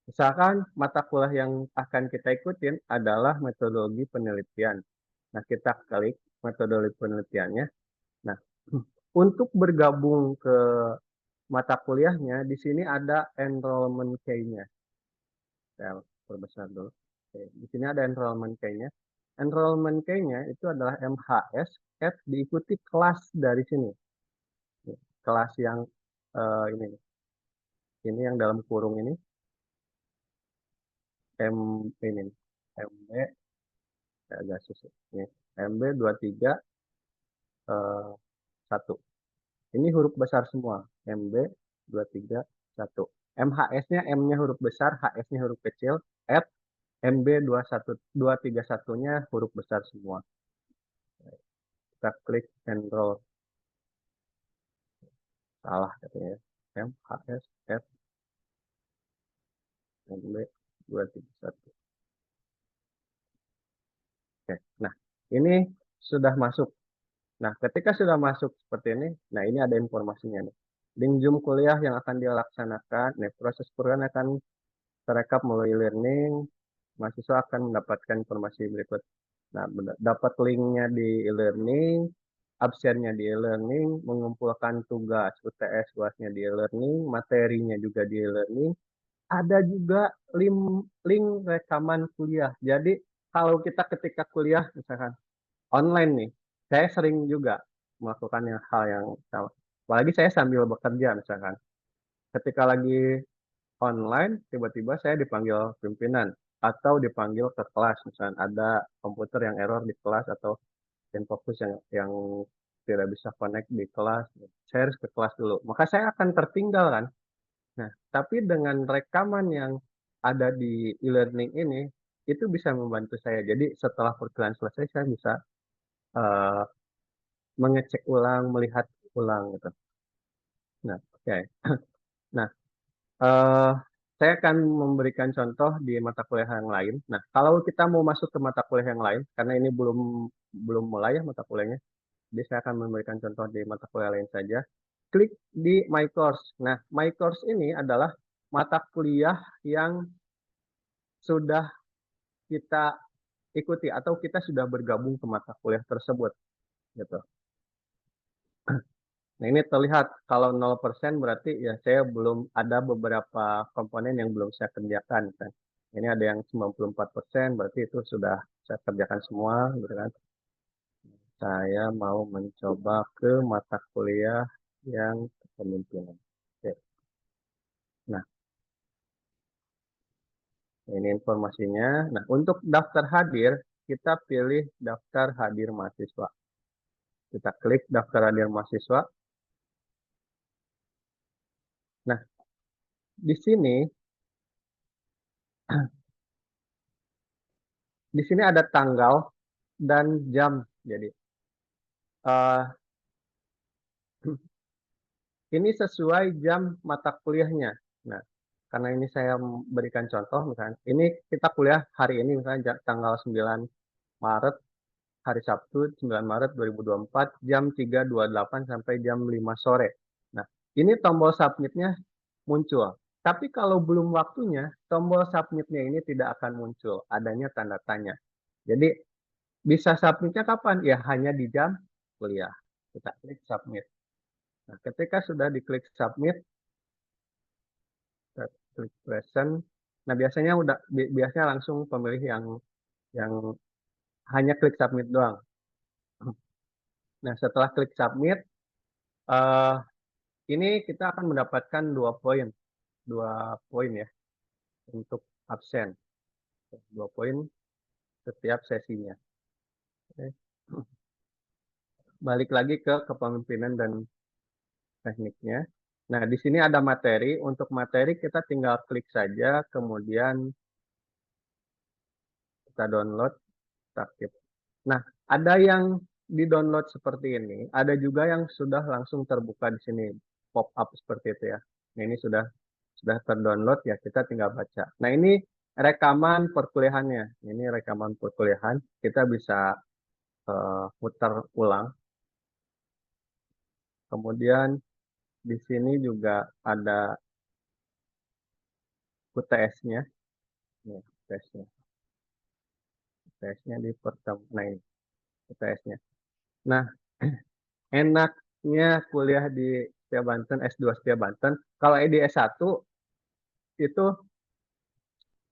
misalkan mata kuliah yang akan kita ikutin adalah metodologi penelitian. Nah, kita klik metodologi penelitiannya. Nah, untuk bergabung ke mata kuliahnya, di sini ada enrollment key-nya. Saya perbesar dulu. Oke, di sini ada enrollment key-nya. Enrollment key-nya itu adalah MHS, diikuti kelas dari sini. Kelas yang ini yang dalam kurung ini. ini MB agak susah. Ini MB 231. Ini huruf besar semua. MB 231. MHS-nya M-nya huruf besar, HS-nya huruf kecil, MB 231-nya huruf besar semua. Kita klik enroll. Salah katanya. MHS MB 231. Oke. Nah, ini sudah masuk. Nah, ketika sudah masuk seperti ini, nah ini ada informasinya nih. Link Zoom kuliah yang akan dilaksanakan, nih proses kuliah akan terekam melalui learning, mahasiswa akan mendapatkan informasi berikut. Nah, dapat linknya di e-learning, absennya di e-learning, mengumpulkan tugas UTS UASnya di e-learning, materinya juga di e-learning, ada juga link rekaman kuliah. Jadi kalau kita ketika kuliah misalkan online nih, saya sering juga melakukan hal yang sama. Apalagi saya sambil bekerja misalkan. ketika lagi online, tiba-tiba saya dipanggil pimpinan atau dipanggil ke kelas, misalnya ada komputer yang error di kelas atau infocus yang tidak bisa connect di kelas, saya harus ke kelas dulu. Maka saya akan tertinggal kan. Nah, tapi dengan rekaman yang ada di e-learning ini, itu bisa membantu saya. Jadi setelah perkuliahan selesai, saya bisa eh, mengecek ulang, melihat ulang gitu. Nah, oke. Nah, eh, saya akan memberikan contoh di mata kuliah yang lain. Nah, kalau kita mau masuk ke mata kuliah yang lain, karena ini belum mulai ya mata kuliahnya, jadi saya akan memberikan contoh di mata kuliah lain saja. Klik di My Course. Nah, My Course ini adalah mata kuliah yang sudah kita ikuti atau kita sudah bergabung ke mata kuliah tersebut gitu. Nah, ini terlihat kalau 0% berarti ya saya belum ada beberapa komponen yang belum saya kerjakan kan. Ini ada yang 94%, berarti itu sudah saya kerjakan semua gitu kan. Saya mau mencoba ke mata kuliah yang kepemimpinan. Oke. Nah, ini informasinya. Nah, untuk daftar hadir, kita pilih daftar hadir mahasiswa. Kita klik daftar hadir mahasiswa. Nah, di sini ada tanggal dan jam. Jadi eh, ini sesuai jam mata kuliahnya. Nah, karena ini saya berikan contoh, misalnya ini kita kuliah hari ini, misalnya tanggal 9 Maret, hari Sabtu 9 Maret 2024, jam 3.28 sampai jam 5 sore. Nah, ini tombol submitnya muncul. Tapi kalau belum waktunya, tombol submitnya ini tidak akan muncul, adanya tanda tanya. Jadi, bisa submitnya kapan? Ya, hanya di jam kuliah. Kita klik submit. Nah, ketika sudah diklik submit, kita klik present. Nah, biasanya langsung pemilih yang hanya klik submit doang. Nah, setelah klik submit, ini kita akan mendapatkan 2 poin ya untuk absen, 2 poin setiap sesinya. Oke. Balik lagi ke kepemimpinan dan tekniknya. Nah, di sini ada materi. Untuk materi kita tinggal klik saja, kemudian kita download, kita keep. Nah, ada yang di-download seperti ini, ada juga yang sudah langsung terbuka di sini, pop up seperti itu ya. Nah, ini sudah terdownload ya, kita tinggal baca. Nah, ini rekaman perkuliahannya. Ini rekaman perkuliahan, kita bisa putar ulang. Kemudian di sini juga ada UTS-nya. Nih, UTS-nya. UTS-nya di pertemuan. Nah, ini UTS-nya. Nah, enaknya kuliah di Setia Banten, S2 Setia Banten, kalau di S1 itu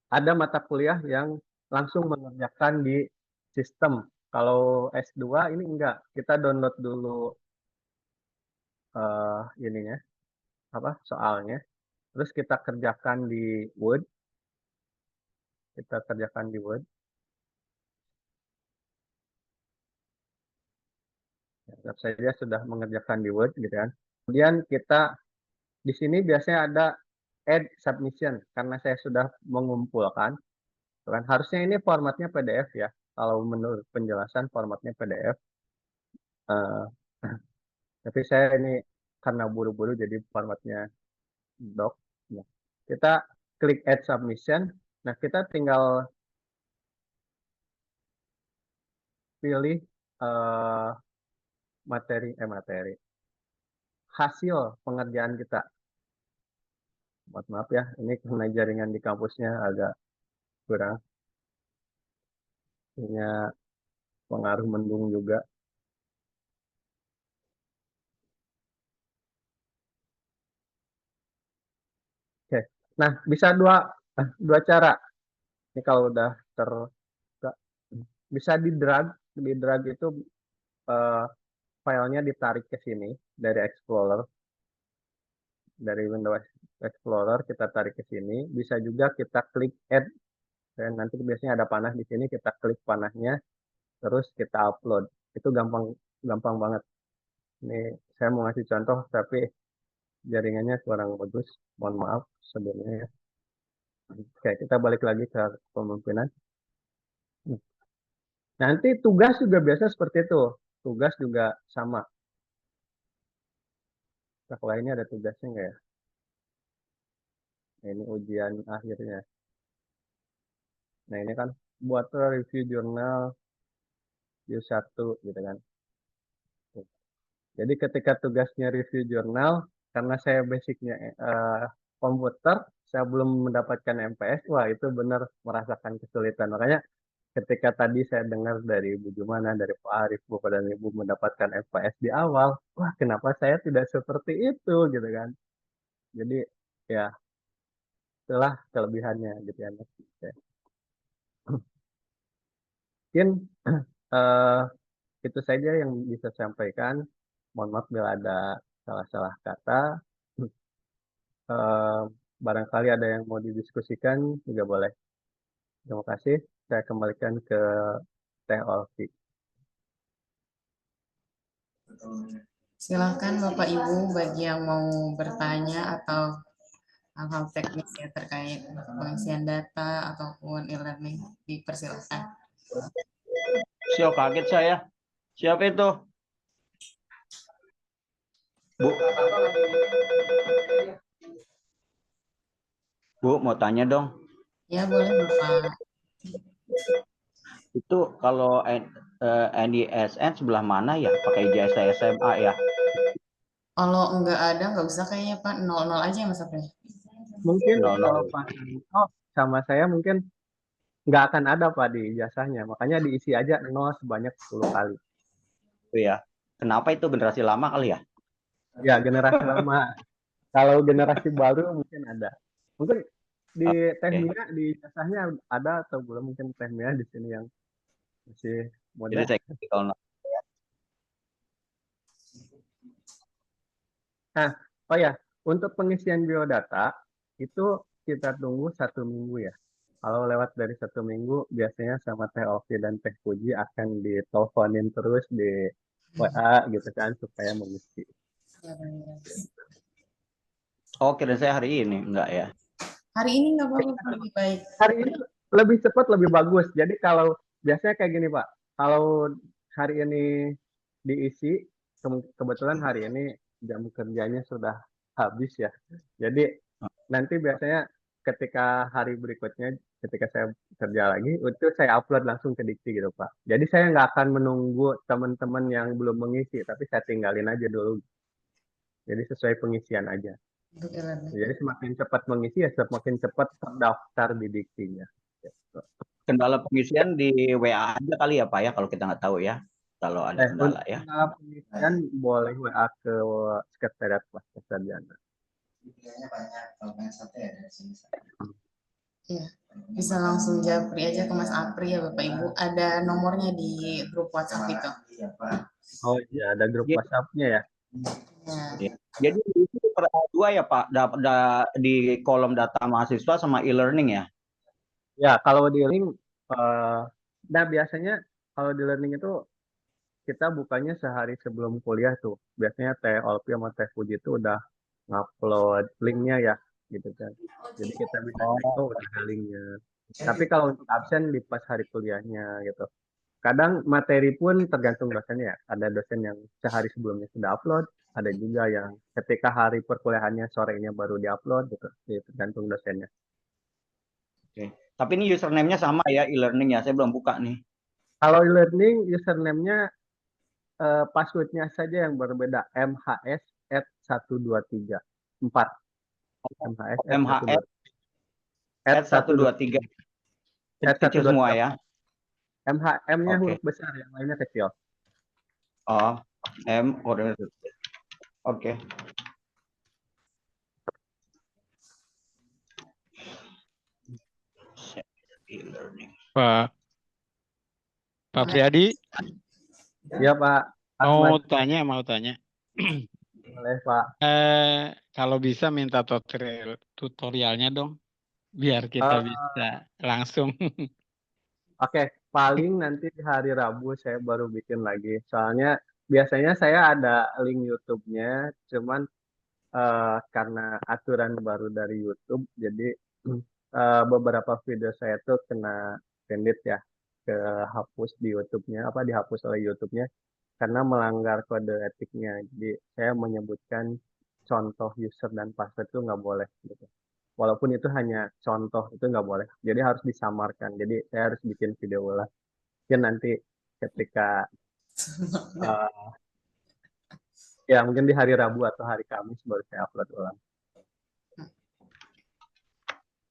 ada mata kuliah yang langsung mengerjakan di sistem. Kalau S2 ini enggak, kita download dulu ininya, soalnya. Terus kita kerjakan di Word. Kita kerjakan di Word. Ya, saya sudah mengerjakan di Word gitu kan. Kemudian kita di sini biasanya ada add submission karena saya sudah mengumpulkan. Kan harusnya ini formatnya PDF ya. Kalau menurut penjelasan formatnya PDF. Tapi saya ini karena buru-buru jadi formatnya doc. Nah, kita klik add submission. Nah, kita tinggal pilih materi hasil pengerjaan kita. Maaf ya, ini karena jaringan di kampusnya agak kurang, punya pengaruh mendung juga. Oke, nah bisa dua cara. Ini kalau udah bisa di drag itu filenya ditarik ke sini dari Explorer. dari Windows Explorer kita tarik ke sini, bisa juga kita klik add. Dan nanti biasanya ada panah di sini, kita klik panahnya, terus kita upload. Itu gampang banget. Ini saya mau ngasih contoh, tapi jaringannya kurang bagus. Mohon maaf sebelumnya ya. Oke, kita balik lagi ke pemimpinan. Nanti tugas juga biasa seperti itu. Tugas juga sama. Nah, ini ada tugasnya nggak ya? Nah, ini ujian akhirnya. Nah, ini kan buat review jurnal use 1 gitu kan. Jadi ketika tugasnya review jurnal, karena saya basicnya komputer, saya belum mendapatkan MPS, wah itu benar merasakan kesulitan. Makanya ketika tadi saya dengar dari Ibu Jumana, dari Pak Arif, Bapak dan Ibu mendapatkan MPS di awal, wah kenapa saya tidak seperti itu gitu kan. Jadi ya itulah kelebihannya gitu ya. Mungkin itu saja yang bisa saya sampaikan. Mohon maaf bila ada salah-salah kata. Barangkali ada yang mau didiskusikan juga boleh. Terima kasih. Saya kembalikan ke Teh Olvi. Silakan Bapak Ibu bagi yang mau bertanya atau hal-hal teknis ya terkait pengisian data ataupun e-learning, dipersilakan. Siap, kaget saya. Siapa itu? Bu. Bu, mau tanya dong. Ya, boleh Bapak. Itu kalau NISN sebelah mana ya? Pakai ijazah SMA ya? Kalau nggak ada, nggak usah kayaknya Pak. 00 aja ya Mas Apri. Mungkin 00. kalau Pak sama saya mungkin nggak akan ada Pak di ijazahnya. Makanya diisi aja 0 sebanyak 10 kali. Oh ya. Kenapa itu generasi lama kali ya? Ya, generasi lama. Kalau generasi baru mungkin ada. Mungkin di Tehmia di ijazahnya ada atau belum, mungkin Tehmia di sini yang masih muda. Jadi saya kalau Nah, oh ya, untuk pengisian biodata itu kita tunggu 1 minggu ya. Kalau lewat dari 1 minggu, biasanya sama Teh Ovi dan Teh Puji akan diteleponin terus di WA gitu kan, supaya mengisi. Oke, dan saya hari ini enggak ya? Hari ini nggak apa-apa, lebih baik. Hari ini lebih cepat, lebih bagus. Jadi kalau biasanya kayak gini Pak, kalau hari ini diisi, kebetulan hari ini jam kerjanya sudah habis ya. Jadi nanti biasanya ketika hari berikutnya, ketika saya kerja lagi, itu saya upload langsung ke Dikti gitu Pak. Jadi saya nggak akan menunggu teman-teman yang belum mengisi, tapi saya tinggalin aja dulu. Jadi sesuai pengisian aja. Jadi semakin cepat mengisi ya semakin cepat terdaftar di Diktinya. Kendala pengisian di WA aja kali ya Pak ya, kalau kita nggak tahu ya. Kalau ada kendala ya. Kendala pengisian boleh WA ke Sekretariat Pasca Sarjana. Iya, bisa langsung japri aja ke Mas Apri ya Bapak Ibu. Ada nomornya di grup WhatsApp itu. Oh iya, ada grup WhatsApp-nya ya. Ya. Jadi itu per dua ya Pak, di kolom data mahasiswa sama e-learning ya? Ya, kalau di link, nah biasanya kalau di learning itu kita bukanya sehari sebelum kuliah tuh. Biasanya Teh Olvi sama Teh Puji itu udah ngupload linknya ya, gitu kan. Jadi kita bisa cek, oh udah ada linknya. Tapi kalau untuk absen di pas hari kuliahnya gitu. Kadang materi pun tergantung dosennya ya. Ada dosen yang sehari sebelumnya sudah upload, ada juga yang ketika hari perkuliahannya sorenya baru diupload gitu. Jadi tergantung dosennya. Oke. Tapi ini username-nya sama ya, e-learning ya. Saya belum buka nih. Kalau e-learning username-nya password-nya saja yang berbeda, MHS@123 4. MHS@123. Kecil semua ya. M-nya huruf besar, yang lainnya kecil. Oh, M order. Oke. E-learning. Pak Priyadi. Iya Pak. Mau tanya. Boleh Pak. kalau bisa minta tutorialnya dong, biar kita bisa langsung. Oke, paling nanti di hari Rabu saya baru bikin lagi. Soalnya biasanya saya ada link YouTube-nya, cuman karena aturan baru dari YouTube, jadi beberapa video saya tuh kena pendit ya, kehapus di YouTube-nya, dihapus oleh YouTube-nya karena melanggar kode etiknya. Jadi saya menyebutkan contoh user dan password itu nggak boleh gitu. Walaupun itu hanya contoh, itu nggak boleh. Jadi harus disamarkan. Jadi saya harus bikin video ulang. Mungkin nanti ketika ya mungkin di hari Rabu atau hari Kamis baru saya upload ulang.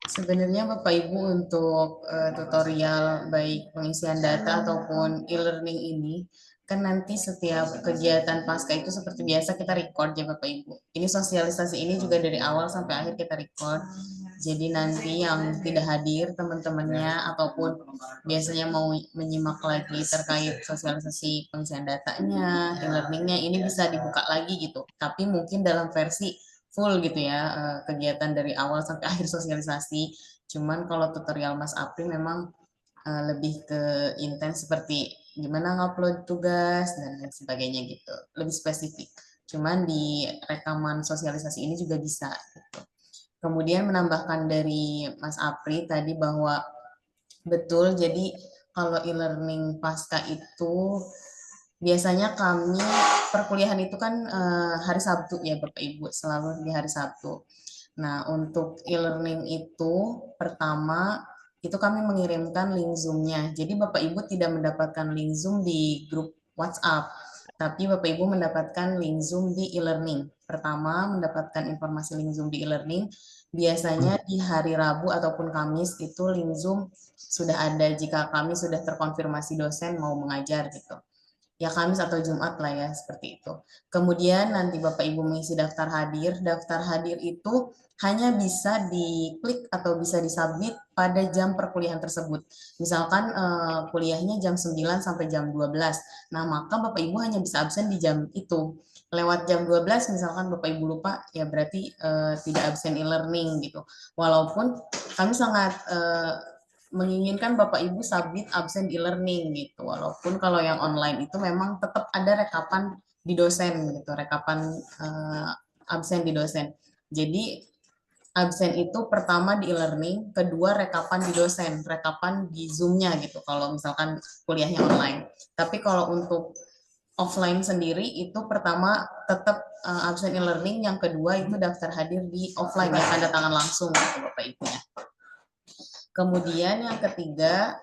Sebenarnya Bapak Ibu untuk tutorial baik pengisian data ataupun e-learning ini, kan nanti setiap kegiatan pasca itu seperti biasa kita record ya Bapak Ibu. Ini sosialisasi ini juga dari awal sampai akhir kita record. Jadi nanti yang tidak hadir teman-temannya ataupun biasanya mau menyimak lagi terkait sosialisasi pengisian datanya, e-learningnya, ini bisa dibuka lagi gitu. Tapi mungkin dalam versi full gitu ya, kegiatan dari awal sampai akhir sosialisasi. Cuman kalau tutorial Mas Apri memang lebih ke intens seperti gimana ngupload tugas dan lain sebagainya gitu, lebih spesifik. Cuman di rekaman sosialisasi ini juga bisa gitu. Kemudian menambahkan dari Mas Apri tadi bahwa betul, jadi kalau e-learning pasca itu biasanya kami perkuliahan itu kan hari Sabtu ya Bapak Ibu, selalu di hari Sabtu. Nah, untuk e-learning itu pertama itu kami mengirimkan link Zoom-nya. Jadi Bapak Ibu tidak mendapatkan link Zoom di grup WhatsApp, tapi Bapak Ibu mendapatkan link Zoom di e-learning. Pertama, mendapatkan informasi link Zoom di e-learning, biasanya di hari Rabu ataupun Kamis itu link Zoom sudah ada jika kami sudah terkonfirmasi dosen mau mengajar gitu. Ya Kamis atau Jumat lah ya, seperti itu. Kemudian nanti Bapak Ibu mengisi daftar hadir. Daftar hadir itu hanya bisa diklik atau bisa disubmit pada jam perkuliahan tersebut. Misalkan kuliahnya jam 9 sampai jam 12. Nah, maka Bapak Ibu hanya bisa absen di jam itu. Lewat jam 12 misalkan Bapak Ibu lupa, ya berarti tidak absen e-learning gitu. Walaupun kami sangat menginginkan Bapak Ibu submit absen e-learning gitu. Walaupun kalau yang online itu memang tetap ada rekapan di dosen gitu, rekapan absen di dosen. Jadi absen itu pertama di e-learning, kedua rekapan di dosen, rekapan di Zoom-nya gitu kalau misalkan kuliahnya online. Tapi kalau untuk offline sendiri itu pertama tetap absen e-learning, yang kedua itu daftar hadir di offline ya, tanda tangan langsung gitu Bapak Ibu ya. Kemudian yang ketiga,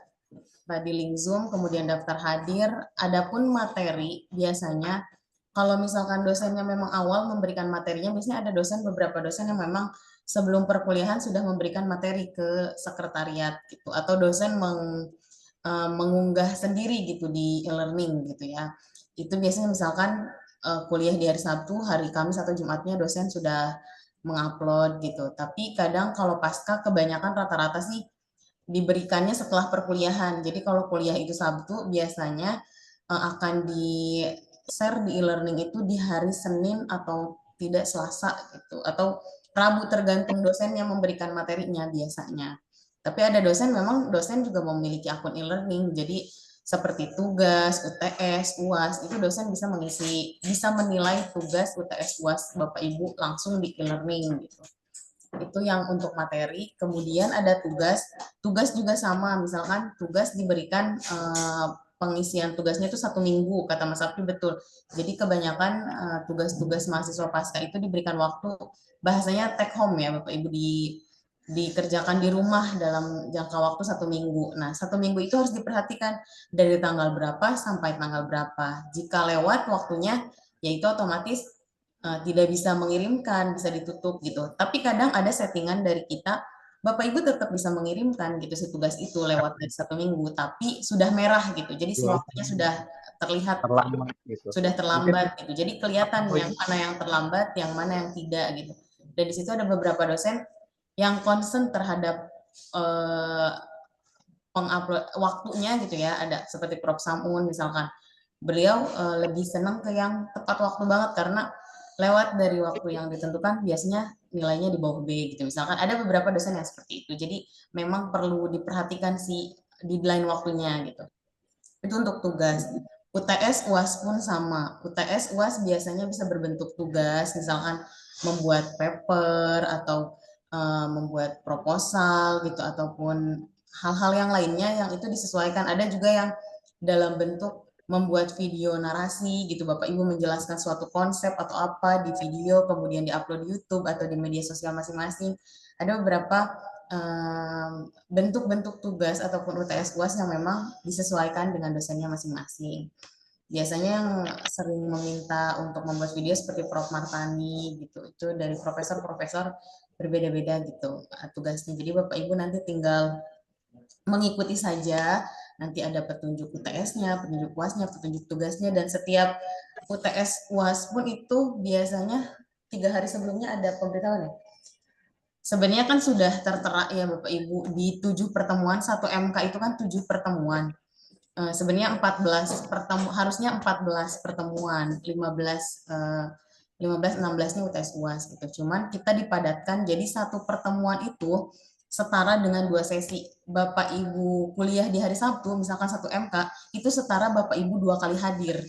tadi link Zoom, kemudian daftar hadir. Adapun materi, biasanya kalau misalkan dosennya memang awal memberikan materinya, biasanya ada beberapa dosen yang memang sebelum perkuliahan sudah memberikan materi ke sekretariat gitu, atau dosen mengunggah sendiri gitu di e-learning gitu ya. Itu biasanya misalkan kuliah di hari Sabtu, hari Kamis atau Jumatnya dosen sudah mengupload gitu. Tapi kadang kalau pasca kebanyakan rata-rata sih diberikannya setelah perkuliahan. Jadi kalau kuliah itu Sabtu, biasanya akan di-share di e-learning itu di hari Senin atau tidak Selasa gitu, atau Rabu, tergantung dosen yang memberikan materinya biasanya. Tapi ada dosen, memang dosen juga memiliki akun e-learning, jadi seperti tugas, UTS, UAS, itu dosen bisa bisa menilai tugas UTS, UAS Bapak Ibu langsung di e-learning gitu. Itu yang untuk materi. Kemudian ada tugas juga sama, misalkan tugas diberikan pengisian tugasnya itu 1 minggu, kata Mas Apri betul. Jadi kebanyakan tugas-tugas mahasiswa pasca itu diberikan waktu, bahasanya take home ya Bapak Ibu, dikerjakan di rumah dalam jangka waktu 1 minggu. Nah, 1 minggu itu harus diperhatikan dari tanggal berapa sampai tanggal berapa. Jika lewat waktunya, yaitu otomatis tidak bisa mengirimkan, bisa ditutup gitu. Tapi kadang ada settingan dari kita, Bapak Ibu tetap bisa mengirimkan gitu si tugas itu lewat dari 1 minggu, tapi sudah merah gitu. Jadi si waktunya sudah terlihat terlambat gitu. Sudah terlambat gitu. Jadi kelihatan yang mana yang terlambat, yang mana yang tidak gitu. Dan di situ ada beberapa dosen yang concern terhadap pengupload waktunya gitu ya. Ada seperti Prof. Samun misalkan. Beliau lebih senang ke yang tepat waktu banget, karena lewat dari waktu yang ditentukan biasanya nilainya di bawah B gitu. Misalkan ada beberapa dosen yang seperti itu. Jadi memang perlu diperhatikan si deadline waktunya gitu. Itu untuk tugas. UTS UAS pun sama. UTS UAS biasanya bisa berbentuk tugas, misalkan membuat paper atau membuat proposal gitu, ataupun hal-hal yang lainnya yang itu disesuaikan. Ada juga yang dalam bentuk membuat video narasi gitu, Bapak Ibu menjelaskan suatu konsep atau apa di video, kemudian diupload di YouTube atau di media sosial masing-masing. Ada beberapa bentuk-bentuk tugas ataupun UTS UAS yang memang disesuaikan dengan dosennya masing-masing. Biasanya yang sering meminta untuk membuat video seperti Prof. Martani gitu, itu dari profesor-profesor berbeda-beda gitu tugasnya. Jadi Bapak Ibu nanti tinggal mengikuti saja, nanti ada petunjuk UTS-nya, petunjuk UAS-nya, petunjuk tugasnya, dan setiap UTS UAS pun itu biasanya 3 hari sebelumnya ada pemberitahuan ya. Sebenarnya kan sudah tertera ya Bapak Ibu di 7 pertemuan, 1 MK itu kan 7 pertemuan. Sebenarnya 14 harusnya 14 pertemuan, 16-nya UTS UAS gitu. Cuman kita dipadatkan jadi 1 pertemuan itu setara dengan 2 sesi. Bapak Ibu kuliah di hari Sabtu, misalkan 1 MK, itu setara Bapak Ibu 2 kali hadir.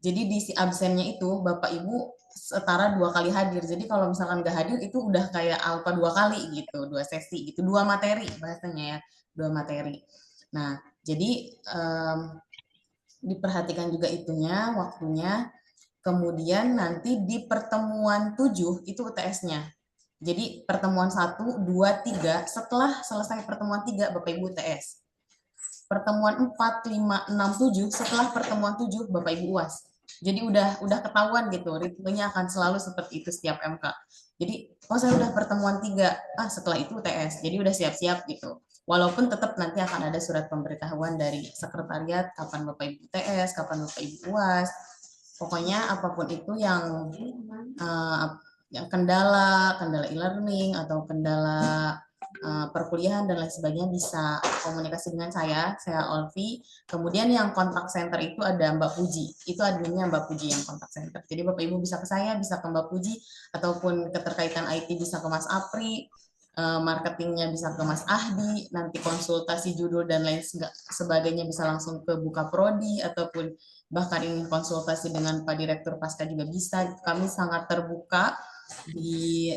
Jadi di si absennya itu Bapak Ibu setara 2 kali hadir. Jadi kalau misalkan nggak hadir itu udah kayak alfa 2 kali gitu, 2 sesi gitu, 2 materi bahasanya ya, 2 materi. Nah, jadi diperhatikan juga itunya, waktunya. Kemudian nanti di pertemuan 7 itu UTS-nya. Jadi pertemuan 1, 2, 3, setelah selesai pertemuan 3 Bapak Ibu UTS. Pertemuan 4, 5, 6, 7, setelah pertemuan 7 Bapak Ibu UAS. Jadi udah ketahuan gitu, ritmenya akan selalu seperti itu setiap MK. Jadi, saya udah pertemuan 3, setelah itu UTS, jadi udah siap-siap gitu. Walaupun tetap nanti akan ada surat pemberitahuan dari sekretariat, kapan Bapak Ibu UTS, kapan Bapak Ibu UAS, pokoknya apapun itu yang kendala e-learning atau kendala perkuliahan dan lain sebagainya bisa komunikasi dengan saya Olvi. Kemudian yang kontak center itu ada Mbak Puji, itu adminnya Mbak Puji yang kontak center. Jadi Bapak Ibu bisa ke saya, bisa ke Mbak Puji, ataupun keterkaitan IT bisa ke Mas Apri, marketingnya bisa ke Mas Ahdi, nanti konsultasi judul dan lain sebagainya bisa langsung ke Buka Prodi, ataupun bahkan ingin konsultasi dengan Pak Direktur Pasca juga bisa. Kami sangat terbuka di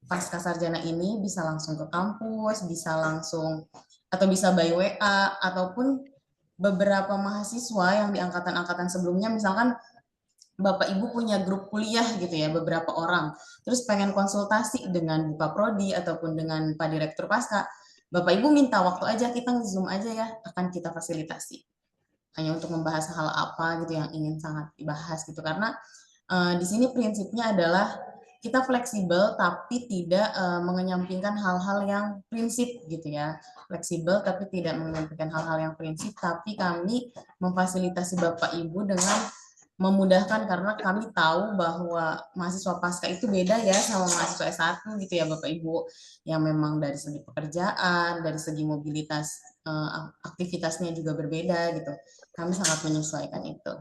Pasca Sarjana ini, bisa langsung ke kampus, bisa langsung atau bisa by WA, ataupun beberapa mahasiswa yang di angkatan-angkatan sebelumnya, misalkan Bapak Ibu punya grup kuliah gitu ya, beberapa orang, terus pengen konsultasi dengan Buka Prodi ataupun dengan Pak Direktur Pasca, Bapak Ibu minta waktu aja, kita nge-zoom aja ya, akan kita fasilitasi. Hanya untuk membahas hal apa gitu yang ingin sangat dibahas gitu, karena di sini prinsipnya adalah kita fleksibel tapi tidak mengenyampingkan hal-hal yang prinsip gitu ya. Fleksibel tapi tidak mengenyampingkan hal-hal yang prinsip, tapi kami memfasilitasi Bapak Ibu dengan memudahkan, karena kami tahu bahwa mahasiswa pasca itu beda ya sama mahasiswa S1 gitu ya Bapak Ibu, yang memang dari segi pekerjaan, dari segi mobilitas aktivitasnya juga berbeda gitu. Kami sangat menyesuaikan itu.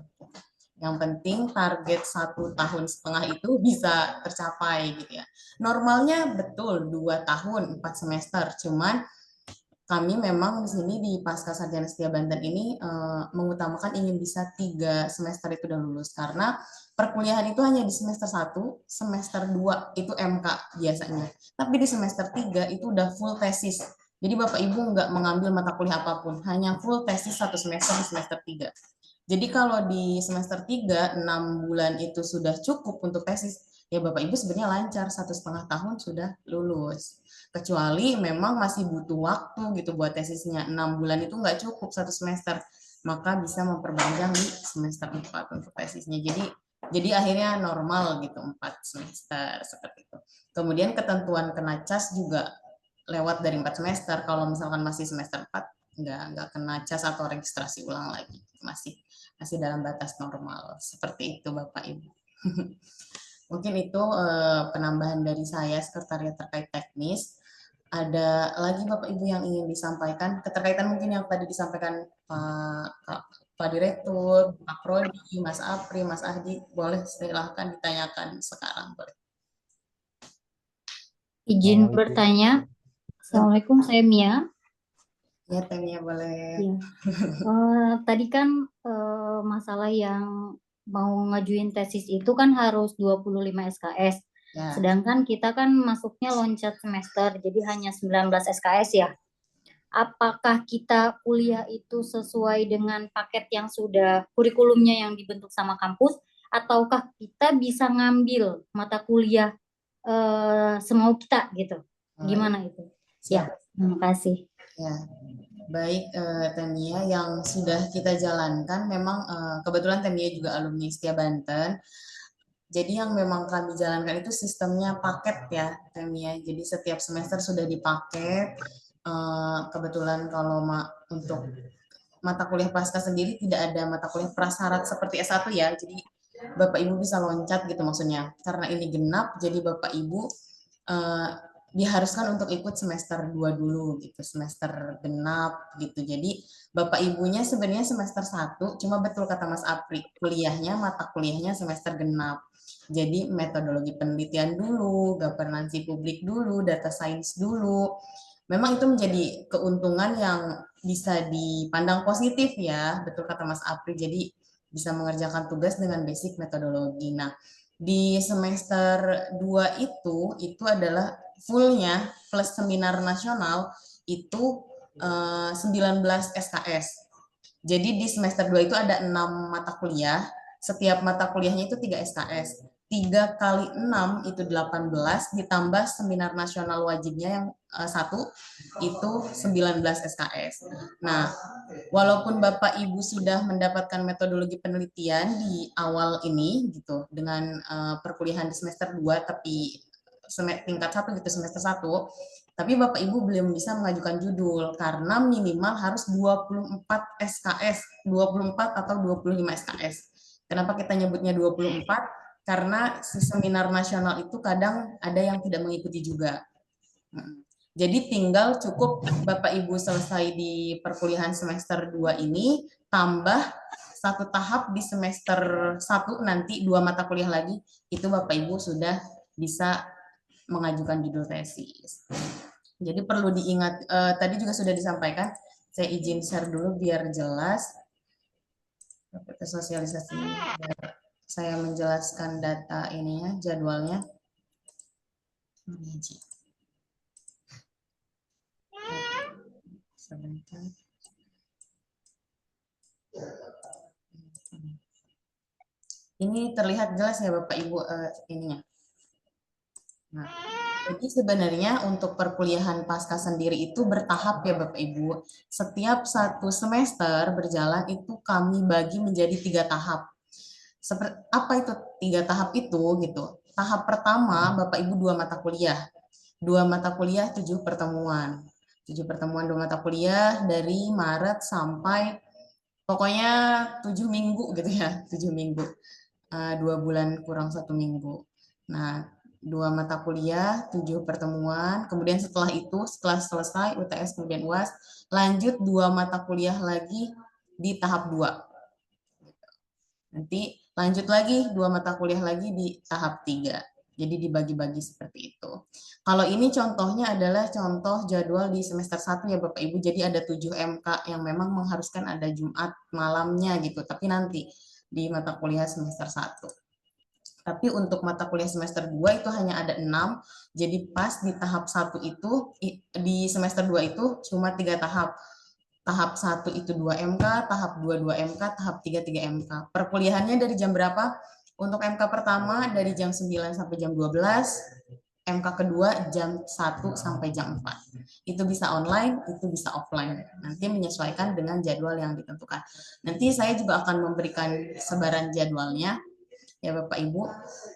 Yang penting target 1,5 tahun itu bisa tercapai gitu ya. Normalnya betul 2 tahun 4 semester, cuman kami memang di sini di Pasca Sarjana Setia Banten ini mengutamakan ingin bisa 3 semester itu udah lulus, karena perkuliahan itu hanya di semester 1, semester 2 itu MK biasanya. Tapi di semester 3 itu udah full tesis. Jadi Bapak Ibu nggak mengambil mata kuliah apapun, hanya full tesis 1 semester di semester 3. Jadi kalau di semester 3, 6 bulan itu sudah cukup untuk tesis, ya Bapak Ibu sebenarnya lancar, 1,5 tahun sudah lulus. Kecuali memang masih butuh waktu gitu buat tesisnya, 6 bulan itu nggak cukup 1 semester, maka bisa memperpanjang di semester 4 untuk tesisnya. Jadi akhirnya normal gitu, 4 semester seperti itu. Kemudian ketentuan kena cas juga lewat dari 4 semester, kalau misalkan masih semester 4, nggak kena cas atau registrasi ulang lagi, masih dalam batas normal. Seperti itu Bapak Ibu. Mungkin itu penambahan dari saya sekretariat terkait teknis. ada lagi Bapak Ibu yang ingin disampaikan keterkaitan mungkin yang tadi disampaikan Pak Direktur, Pak Prodi, Mas Apri, Mas Ahdi, boleh silahkan ditanyakan sekarang. Boleh. Izin bertanya. Assalamualaikum, saya Mia. Ya, Tania boleh. Ya. Tadi kan masalah yang mau ngajuin tesis itu kan harus 25 SKS. Ya. Sedangkan kita kan masuknya loncat semester, jadi hanya 19 SKS ya. Apakah kita kuliah itu sesuai dengan paket yang sudah kurikulumnya yang dibentuk sama kampus, ataukah kita bisa ngambil mata kuliah semau kita gitu? Gimana itu? Ya, terima kasih. Ya, baik Tania, yang sudah kita jalankan memang kebetulan Tania juga alumni Setia Banten. Jadi yang memang kami jalankan itu sistemnya paket ya, Tania. Jadi setiap semester sudah dipaket. Kebetulan kalau untuk mata kuliah pasca sendiri tidak ada mata kuliah prasyarat seperti S1 ya. Jadi Bapak Ibu bisa loncat gitu maksudnya. Karena ini genap, jadi Bapak Ibu diharuskan untuk ikut semester 2 dulu gitu, semester genap gitu. Jadi Bapak Ibunya sebenarnya semester 1, cuma betul kata Mas Apri, mata kuliahnya semester genap. Jadi metodologi penelitian dulu, governansi publik dulu, data science dulu. Memang itu menjadi keuntungan yang bisa dipandang positif ya, betul kata Mas Apri. Jadi bisa mengerjakan tugas dengan basic metodologi. Nah, di semester 2 itu adalah fullnya plus seminar nasional itu 19 SKS. Jadi di semester 2 itu ada 6 mata kuliah, setiap mata kuliahnya itu 3 SKS. 3 kali 6 itu 18, ditambah seminar nasional wajibnya yang 1, itu 19 SKS. Nah, walaupun Bapak Ibu sudah mendapatkan metodologi penelitian di awal ini, gitu, dengan perkuliahan di semester 2, tapi tingkat 1 gitu, semester 1, tapi Bapak Ibu belum bisa mengajukan judul karena minimal harus 24 SKS, 24 atau 25 SKS. Kenapa kita nyebutnya 24? Karena si seminar nasional itu kadang ada yang tidak mengikuti juga. Jadi tinggal cukup Bapak Ibu selesai di perkuliahan semester 2 ini, tambah 1 tahap di semester 1 nanti 2 mata kuliah lagi, itu Bapak Ibu sudah bisa mengajukan judul tesis. Jadi perlu diingat, tadi juga sudah disampaikan, saya izin share dulu biar jelas. Sosialisasi, saya menjelaskan data ini ya, jadwalnya. Sebentar. Ini terlihat jelas ya Bapak Ibu ininya. Nah, jadi sebenarnya untuk perkuliahan pasca sendiri itu bertahap ya Bapak Ibu. Setiap 1 semester berjalan itu kami bagi menjadi 3 tahap. Apa itu 3 tahap itu gitu? Tahap pertama Bapak Ibu 2 mata kuliah. 2 mata kuliah 7 pertemuan. 7 pertemuan 2 mata kuliah dari Maret sampai pokoknya 7 minggu gitu ya, 7 minggu. 2 bulan kurang 1 minggu. Nah, 2 mata kuliah, 7 pertemuan, kemudian setelah itu, setelah selesai UTS kemudian UAS, lanjut 2 mata kuliah lagi di tahap 2. Nanti lanjut lagi 2 mata kuliah lagi di tahap 3. Jadi dibagi-bagi seperti itu. Kalau ini contohnya adalah contoh jadwal di semester 1 ya Bapak Ibu, jadi ada 7 MK yang memang mengharuskan ada Jumat malamnya gitu, tapi nanti di mata kuliah semester 1. Tapi untuk mata kuliah semester 2 itu hanya ada 6, jadi pas di tahap 1 itu, di semester 2 itu cuma 3 tahap. Tahap 1 itu 2 MK, tahap 2 2 MK, tahap 3 3 MK. Perkuliahannya dari jam berapa? Untuk MK pertama dari jam 9 sampai jam 12, MK kedua jam 1 sampai jam 4. Itu bisa online, itu bisa offline. Nanti menyesuaikan dengan jadwal yang ditentukan. Nanti saya juga akan memberikan sebaran jadwalnya ya Bapak Ibu.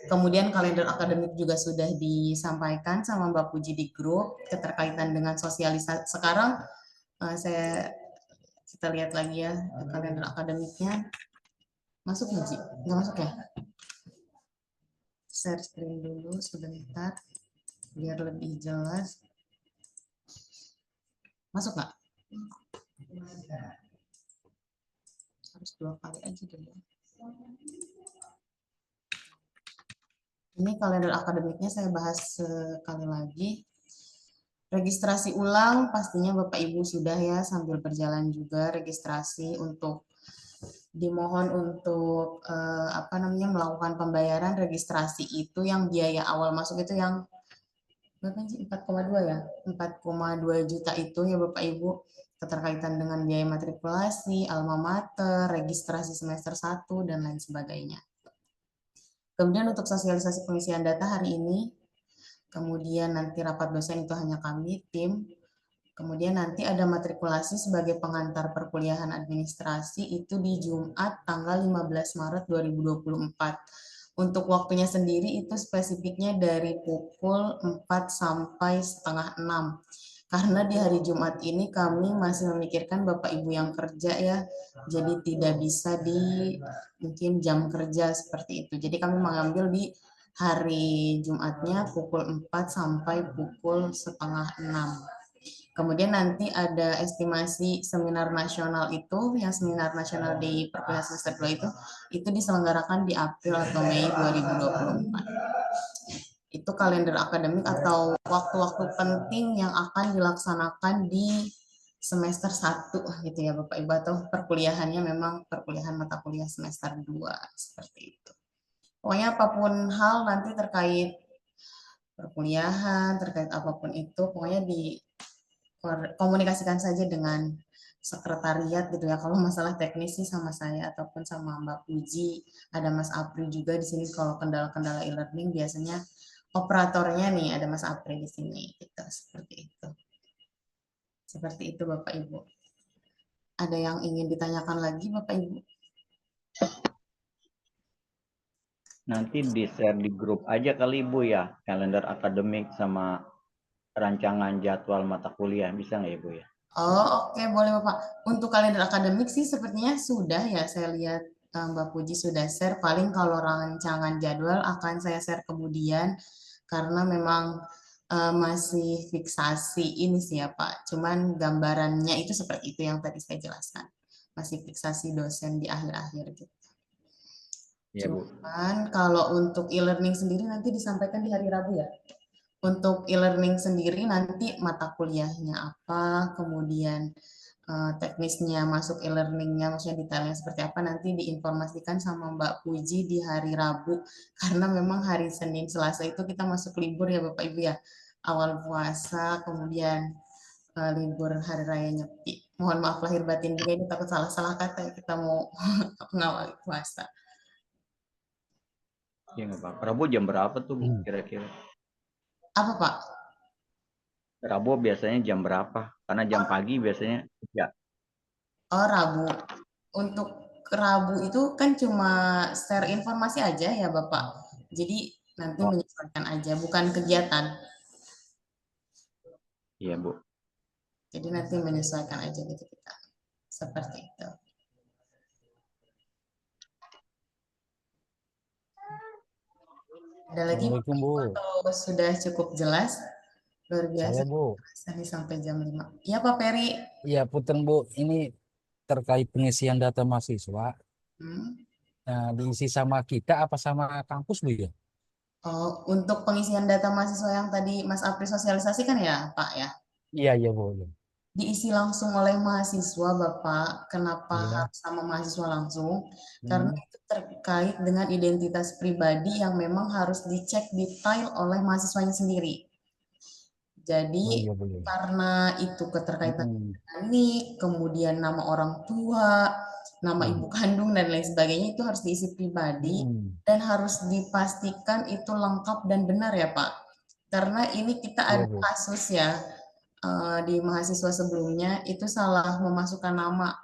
Kemudian kalender akademik juga sudah disampaikan sama Mbak Puji di grup keterkaitan dengan sosialisasi. Sekarang kita lihat lagi ya kalender akademiknya. Masuk nggak sih? Nggak masuk ya? Share screen dulu sebentar biar lebih jelas. Masuk nggak? Harus 2 kali aja dulu. Ini kalender akademiknya saya bahas sekali lagi. Registrasi ulang pastinya Bapak Ibu sudah ya, sambil berjalan juga registrasi untuk dimohon untuk melakukan pembayaran registrasi itu yang biaya awal masuk itu yang berapa sih? 4,2 ya? 4,2 juta itu ya Bapak Ibu, keterkaitan dengan biaya matrikulasi, alma mater, registrasi semester 1 dan lain sebagainya. Kemudian untuk sosialisasi pengisian data hari ini, kemudian nanti rapat dosen itu hanya kami, tim. Kemudian nanti ada matrikulasi sebagai pengantar perkuliahan administrasi itu di Jumat tanggal 15 Maret 2024. Untuk waktunya sendiri itu spesifiknya dari pukul 4 sampai setengah 6. Karena di hari Jumat ini kami masih memikirkan Bapak Ibu yang kerja ya, jadi tidak bisa di mungkin jam kerja seperti itu. Jadi kami mengambil di hari Jumatnya pukul 4 sampai pukul setengah 6. Kemudian nanti ada estimasi seminar nasional itu, yang seminar nasional di perkuliahan semester 2 itu diselenggarakan di April atau Mei 2024. Itu kalender akademik atau waktu-waktu penting yang akan dilaksanakan di semester 1 gitu ya Bapak Ibu, atau perkuliahannya memang perkuliahan mata kuliah semester 2 seperti itu. Pokoknya apapun hal nanti terkait perkuliahan, terkait apapun itu, pokoknya komunikasikan saja dengan sekretariat gitu ya. Kalau masalah teknis sih sama saya ataupun sama Mbak Puji, ada Mas Apri juga di sini. Kalau kendala-kendala e-learning biasanya operatornya nih ada Mas Apri di sini gitu, seperti itu. Seperti itu Bapak Ibu. Ada yang ingin ditanyakan lagi Bapak Ibu? Nanti di-share di grup aja kali Ibu ya, kalender akademik sama rancangan jadwal mata kuliah, bisa nggak Ibu ya? Oh oke, boleh Bapak. Untuk kalender akademik sih sepertinya sudah ya, saya lihat Mbak Puji sudah share. Paling kalau rancangan jadwal akan saya share kemudian, karena memang masih fiksasi ini sih ya Pak. Cuman gambarannya itu seperti itu yang tadi saya jelaskan. Masih fiksasi dosen di akhir-akhir gitu. Iya Bu. Cuman kalau untuk e-learning sendiri nanti disampaikan di hari Rabu ya. Untuk e-learning sendiri nanti mata kuliahnya apa, kemudian teknisnya masuk e-learningnya, maksudnya detailnya seperti apa, nanti diinformasikan sama Mbak Puji di hari Rabu, karena memang hari Senin, Selasa itu kita masuk libur ya Bapak Ibu ya, awal puasa, kemudian libur hari raya Nyepi. Mohon maaf lahir batin juga, ini takut salah-salah kata ya, kita mau mengawali puasa. Iya nggak Pak. Rabu jam berapa tuh Bu kira-kira? Apa Pak? Rabu biasanya jam berapa? Karena jam pagi biasanya ya. Oh Rabu. Untuk Rabu itu kan cuma share informasi aja ya Bapak. Jadi nanti menyesuaikan aja, bukan kegiatan. Iya Bu. Jadi nanti menyesuaikan aja gitu kita. Seperti itu. Ada lagi Assalamualaikum Bu. atau sudah cukup jelas? Luar biasa. Saya Bu. Ini sampai jam 5. Iya Pak Peri. Iya Punten Bu, ini terkait pengisian data mahasiswa. Nah, diisi sama kita apa sama kampus Bu ya? Oh, untuk pengisian data mahasiswa yang tadi Mas Apri sosialisasikan ya Pak ya? Iya Bu. Diisi langsung oleh mahasiswa Bapak. Kenapa Iya. harus sama mahasiswa langsung? Karena itu terkait dengan identitas pribadi yang memang harus dicek detail oleh mahasiswanya sendiri. Jadi karena itu keterkaitan dengan nik, kemudian nama orang tua, nama ibu kandung dan lain sebagainya itu harus diisi pribadi dan harus dipastikan itu lengkap dan benar ya Pak. Karena ini kita ada kasus ya. Di mahasiswa sebelumnya itu salah memasukkan nama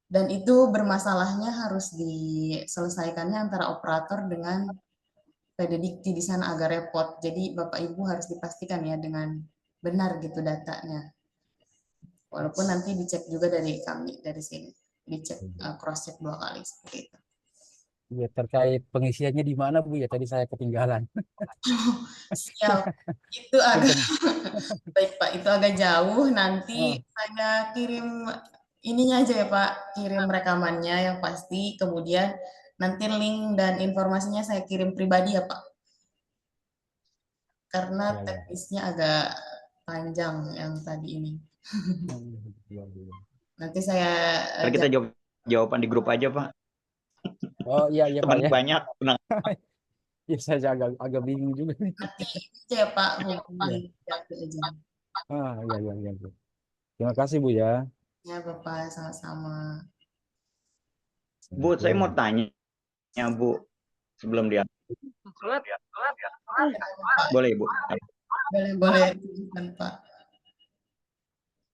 dan itu bermasalahnya harus diselesaikannya antara operator dengan pededikti di sana, agak repot. Jadi Bapak Ibu harus dipastikan ya dengan benar gitu datanya. Walaupun nanti dicek juga dari kami dari sini, dicek cross check 2 kali seperti itu. Ya, terkait pengisiannya di mana Bu ya? Tadi saya ketinggalan. Siap. Itu agak Punten. baik Pak, itu agak jauh. Ah, Nanti saya kirim ininya aja ya Pak, kirim rekamannya yang pasti. Kemudian nanti link dan informasinya saya kirim pribadi ya Pak, karena ya, ya. teknisnya agak panjang yang tadi ini. Ya, ya. Nanti saya Ntar kita jawab jawaban di grup aja, Pak. Oh iya Pak Teman ya. banyak. Nah, Ya saya agak bingung juga nih. nanti aja ya Pak, hubungi aja. Ya. Terima kasih Bu ya. Ya Bapak, sama-sama. Bu, saya mau tanya, Bu, sebelum dia. Boleh, Bu. Boleh, Pak.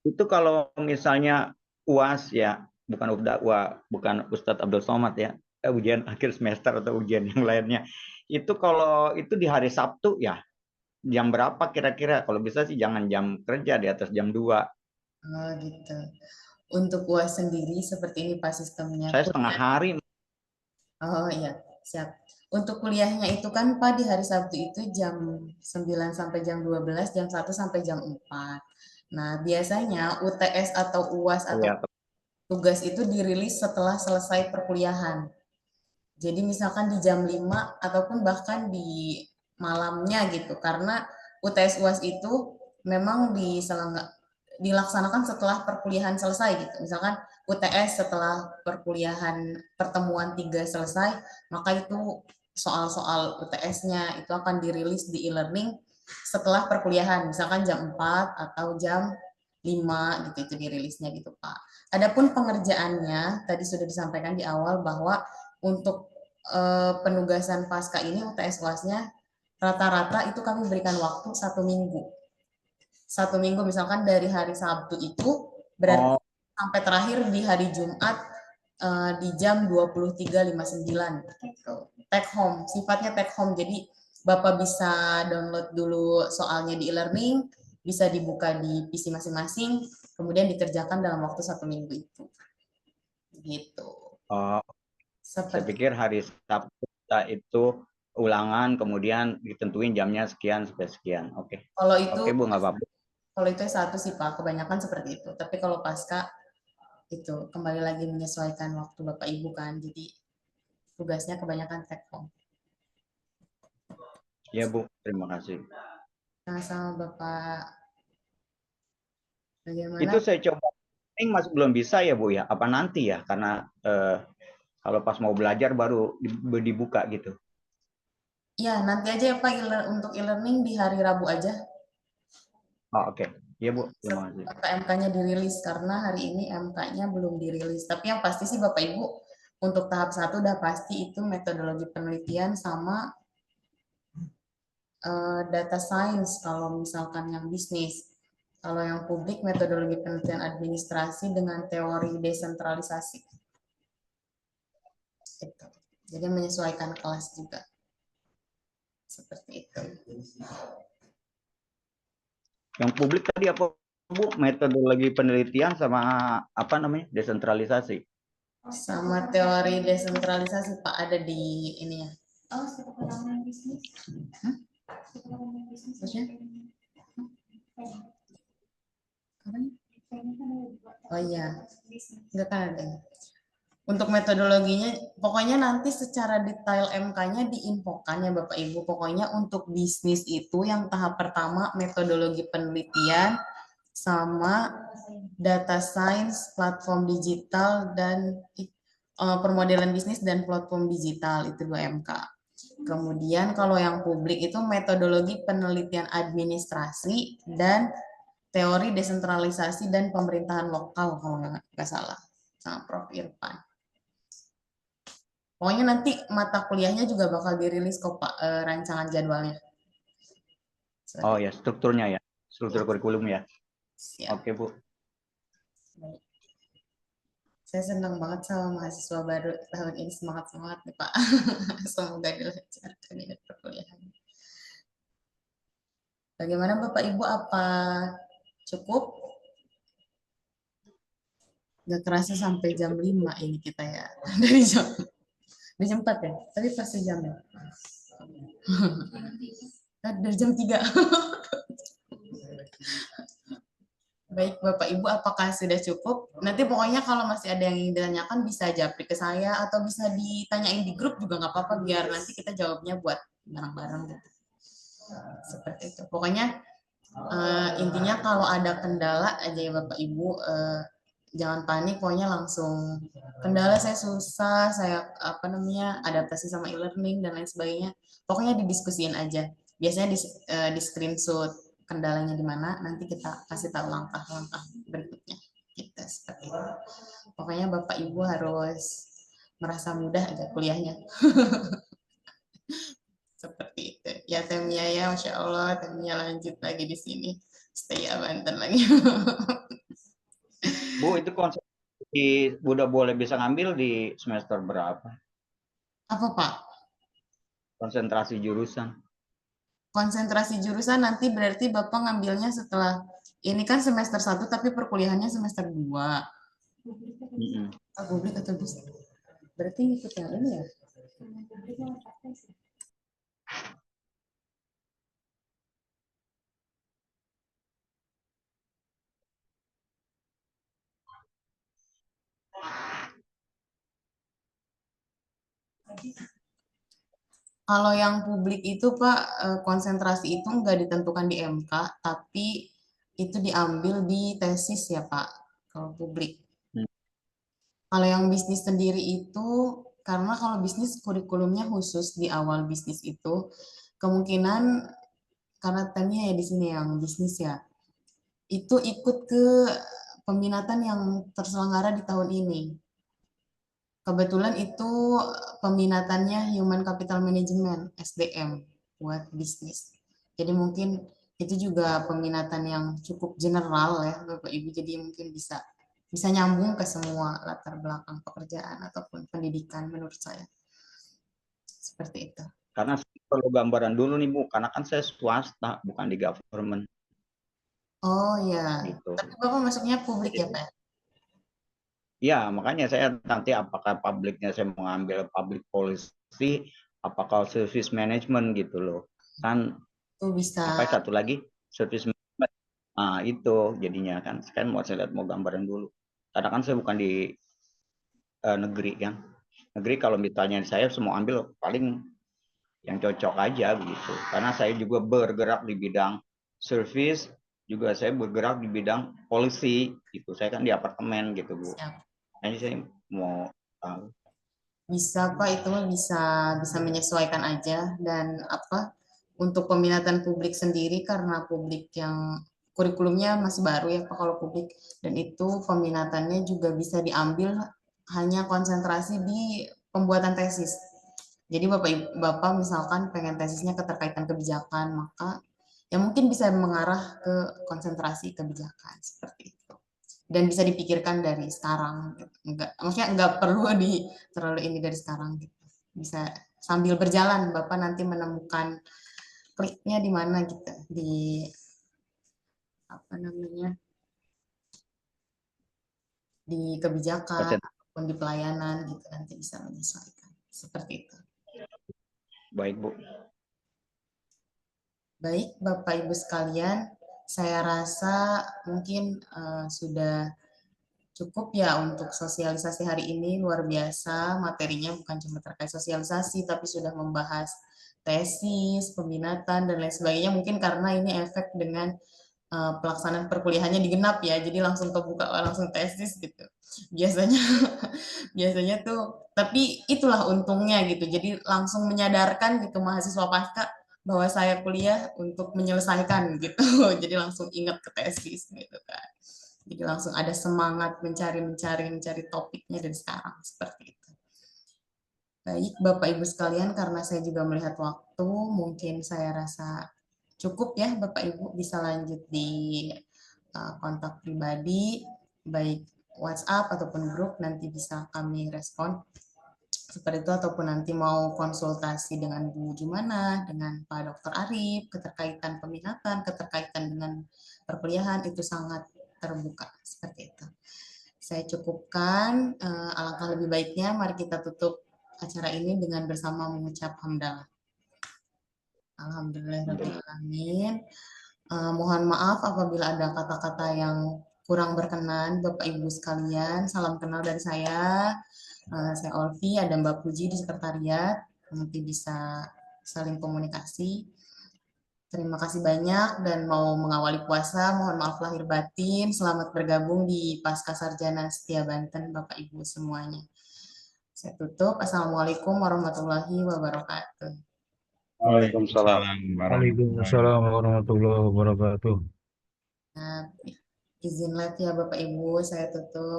Itu kalau misalnya UAS ya, bukan Ustadz Abdul Somad ya, ujian akhir semester atau ujian yang lainnya. Itu kalau itu di hari Sabtu ya, jam berapa kira-kira? Kalau bisa sih jangan jam kerja, di atas jam 2. Oh gitu. Untuk UAS sendiri seperti ini Pak sistemnya. Saya setengah hari. Oh iya, siap. Untuk kuliahnya itu kan Pak di hari Sabtu itu jam 9 sampai jam 12, jam 1 sampai jam 4. Nah, biasanya UTS atau UAS atau tugas itu dirilis setelah selesai perkuliahan. Jadi misalkan di jam 5 ataupun bahkan di malamnya gitu. Karena UTS UAS itu memang dilaksanakan setelah perkuliahan selesai gitu. Misalkan UTS setelah perkuliahan pertemuan 3 selesai, maka itu soal-soal UTS-nya itu akan dirilis di e-learning setelah perkuliahan, misalkan jam 4 atau jam 5 gitu itu dirilisnya gitu Pak. Adapun pengerjaannya tadi sudah disampaikan di awal bahwa untuk penugasan pasca ini UTS UAS-nya rata-rata itu kami berikan waktu 1 minggu. 1 minggu misalkan dari hari Sabtu itu berarti sampai terakhir di hari Jumat di jam 23.59 gitu. Take home, sifatnya take home. Jadi Bapak bisa download dulu soalnya di e-learning, bisa dibuka di PC masing-masing, kemudian dikerjakan dalam waktu 1 minggu itu. Gitu. Oh, saya pikir hari Sabtu itu ulangan, kemudian ditentuin jamnya sekian sampai sekian. Oke. Kalau itu, Oke, Bu, nggak apa-apa. Kalau itu satu sih Pak, kebanyakan seperti itu. Tapi kalau pasca itu kembali lagi menyesuaikan waktu Bapak Ibu kan, jadi tugasnya kebanyakan take home. Ya Bu, terima kasih. Sama-sama Bapak. Bagaimana? Itu saya coba, ini masih belum bisa ya Bu ya? Apa nanti ya? Karena kalau pas mau belajar baru dibuka gitu. Ya, nanti aja ya Pak untuk e-learning di hari Rabu aja. Oh, oke. Iya Bu, terima kasih. MK-nya dirilis karena hari ini MK-nya belum dirilis. Tapi yang pasti sih Bapak Ibu untuk tahap 1 udah pasti itu metodologi penelitian sama data science kalau misalkan yang bisnis. Kalau yang publik metodologi penelitian administrasi dengan teori desentralisasi. Gitu. Jadi menyesuaikan kelas juga. Seperti itu. Yang publik tadi apa Bu? Metodologi penelitian sama apa namanya? Desentralisasi. Sama teori desentralisasi Pak ada di ini ya. Oh, pengalaman bisnis. Maksudnya? Oh iya, enggak kan ada. Untuk metodologinya, pokoknya nanti secara detail MK-nya diinfokan ya Bapak Ibu. Pokoknya untuk bisnis itu yang tahap pertama metodologi penelitian sama data science, platform digital, dan permodelan bisnis dan platform digital, itu 2 MK. Kemudian kalau yang publik itu metodologi penelitian administrasi dan teori desentralisasi dan pemerintahan lokal kalau nggak salah sama Prof. Irfan. Pokoknya nanti mata kuliahnya juga bakal dirilis kok Pak, rancangan jadwalnya. Oh ya, strukturnya ya, struktur kurikulum ya. Siap. Oke Bu. Baik. Saya senang banget sama mahasiswa baru tahun ini, semangat-semangat nih Pak. Semoga dilancarkan ya perkuliahannya. Bagaimana Bapak Ibu, apa cukup? Gak kerasa sampai jam 5 ini kita ya. Dari jam Di jam 4 ya, tapi pas jam ya. Dari jam 3. Baik, Bapak Ibu, apakah sudah cukup? Nanti pokoknya kalau masih ada yang ingin ditanyakan bisa japri ke saya atau bisa ditanyain di grup juga nggak apa-apa, biar nanti kita jawabnya buat bareng-bareng gitu. Seperti itu. Pokoknya intinya kalau ada kendala aja ya Bapak Ibu, jangan panik, pokoknya langsung kendala saya susah, saya adaptasi sama e-learning dan lain sebagainya. Pokoknya didiskusiin aja. Biasanya di screenshot kendalanya di mana, nanti kita kasih tahu langkah-langkah berikutnya. Gitu, seperti itu. Pokoknya Bapak Ibu harus merasa mudah aja kuliahnya. Seperti itu. Ya Temia ya, Masya Allah, Temia lanjut lagi di sini. Stay ya Banten lagi. Bu, itu konsep udah boleh bisa ngambil di semester berapa? Apa Pak? Konsentrasi jurusan. Konsentrasi jurusan nanti berarti Bapak ngambilnya setelah, ini kan semester 1 tapi perkuliahannya semester 2. Publik atau bisnis? Berarti ngikut yang ini ya? Kalau yang publik itu Pak, konsentrasi itu nggak ditentukan di MK, tapi itu diambil di tesis ya Pak, kalau publik. Kalau yang bisnis sendiri itu, karena kalau bisnis kurikulumnya khusus di awal bisnis itu, kemungkinan karena temnya ya di sini yang bisnis ya, itu ikut ke peminatan yang terselenggara di tahun ini. Kebetulan itu peminatannya Human Capital Management, SDM, buat bisnis. Jadi mungkin itu juga peminatan yang cukup general ya Bapak Ibu, jadi mungkin bisa nyambung ke semua latar belakang pekerjaan ataupun pendidikan menurut saya. Seperti itu. Karena saya perlu gambaran dulu nih Bu, karena kan saya swasta, bukan di government. Oh ya, gitu. Tapi Bapak masuknya publik ya Pak? Ya, makanya saya nanti apakah publiknya saya mau ambil public policy, apakah service management gitu loh. Kan itu bisa. Apa satu lagi? Service management. Nah, itu jadinya kan. Sekarang mau saya lihat mau gambaran dulu. Karena kan saya bukan di negeri kan. Negeri kalau misalnya saya semua ambil paling yang cocok aja begitu. Karena saya juga bergerak di bidang service, juga saya bergerak di bidang policy gitu. Saya kan di apartemen gitu Bu. Jadi saya mau tahu. Bisa Pak, itu mah bisa menyesuaikan aja. Dan untuk peminatan publik sendiri, karena publik yang kurikulumnya masih baru ya Pak kalau publik, dan itu peminatannya juga bisa diambil hanya konsentrasi di pembuatan tesis. Jadi Bapak misalkan pengen tesisnya keterkaitan kebijakan, maka ya mungkin bisa mengarah ke konsentrasi kebijakan seperti itu. Dan bisa dipikirkan dari sekarang, maksudnya nggak perlu terlalu ini dari sekarang gitu. Bisa sambil berjalan Bapak nanti menemukan kliknya di mana gitu, di di kebijakan ataupun di pelayanan gitu, nanti bisa menyesuaikan seperti itu. Baik Bu. Baik Bapak Ibu sekalian, saya rasa mungkin sudah cukup ya untuk sosialisasi hari ini. Luar biasa materinya, bukan cuma terkait sosialisasi tapi sudah membahas tesis, peminatan dan lain sebagainya. Mungkin karena ini efek dengan pelaksanaan perkuliahannya digenap ya, jadi langsung kebuka langsung tesis gitu. Biasanya tuh, tapi itulah untungnya gitu. Jadi langsung menyadarkan gitu mahasiswa pasca bahwa saya kuliah untuk menyelesaikan gitu. Jadi langsung ingat ke tesis gitu kan. Jadi langsung ada semangat mencari topiknya dari sekarang, seperti itu. Baik, Bapak Ibu sekalian, karena saya juga melihat waktu, mungkin saya rasa cukup ya Bapak Ibu, bisa lanjut di kontak pribadi, baik WhatsApp ataupun grup, nanti bisa kami respon. Seperti itu, ataupun nanti mau konsultasi dengan Bu Jumana, dengan Pak Dr. Arif, keterkaitan peminatan, keterkaitan dengan perkuliahan, itu sangat terbuka seperti itu. Saya cukupkan, alangkah lebih baiknya mari kita tutup acara ini dengan bersama mengucap hamdalah. Alhamdulillahirrahmanirrahim. Mohon maaf apabila ada kata-kata yang kurang berkenan, Bapak Ibu sekalian. Salam kenal dari saya. Saya Olvi, ada Mbak Puji di sekretariat. Nanti bisa saling komunikasi. Terima kasih banyak dan mau mengawali puasa. Mohon maaf lahir batin. Selamat bergabung di Pasca Sarjana Setia Banten, Bapak Ibu semuanya. Saya tutup. Assalamualaikum warahmatullahi wabarakatuh. Waalaikumsalam. Waalaikumsalam warahmatullahi wabarakatuh. Izin live ya Bapak Ibu, saya tutup.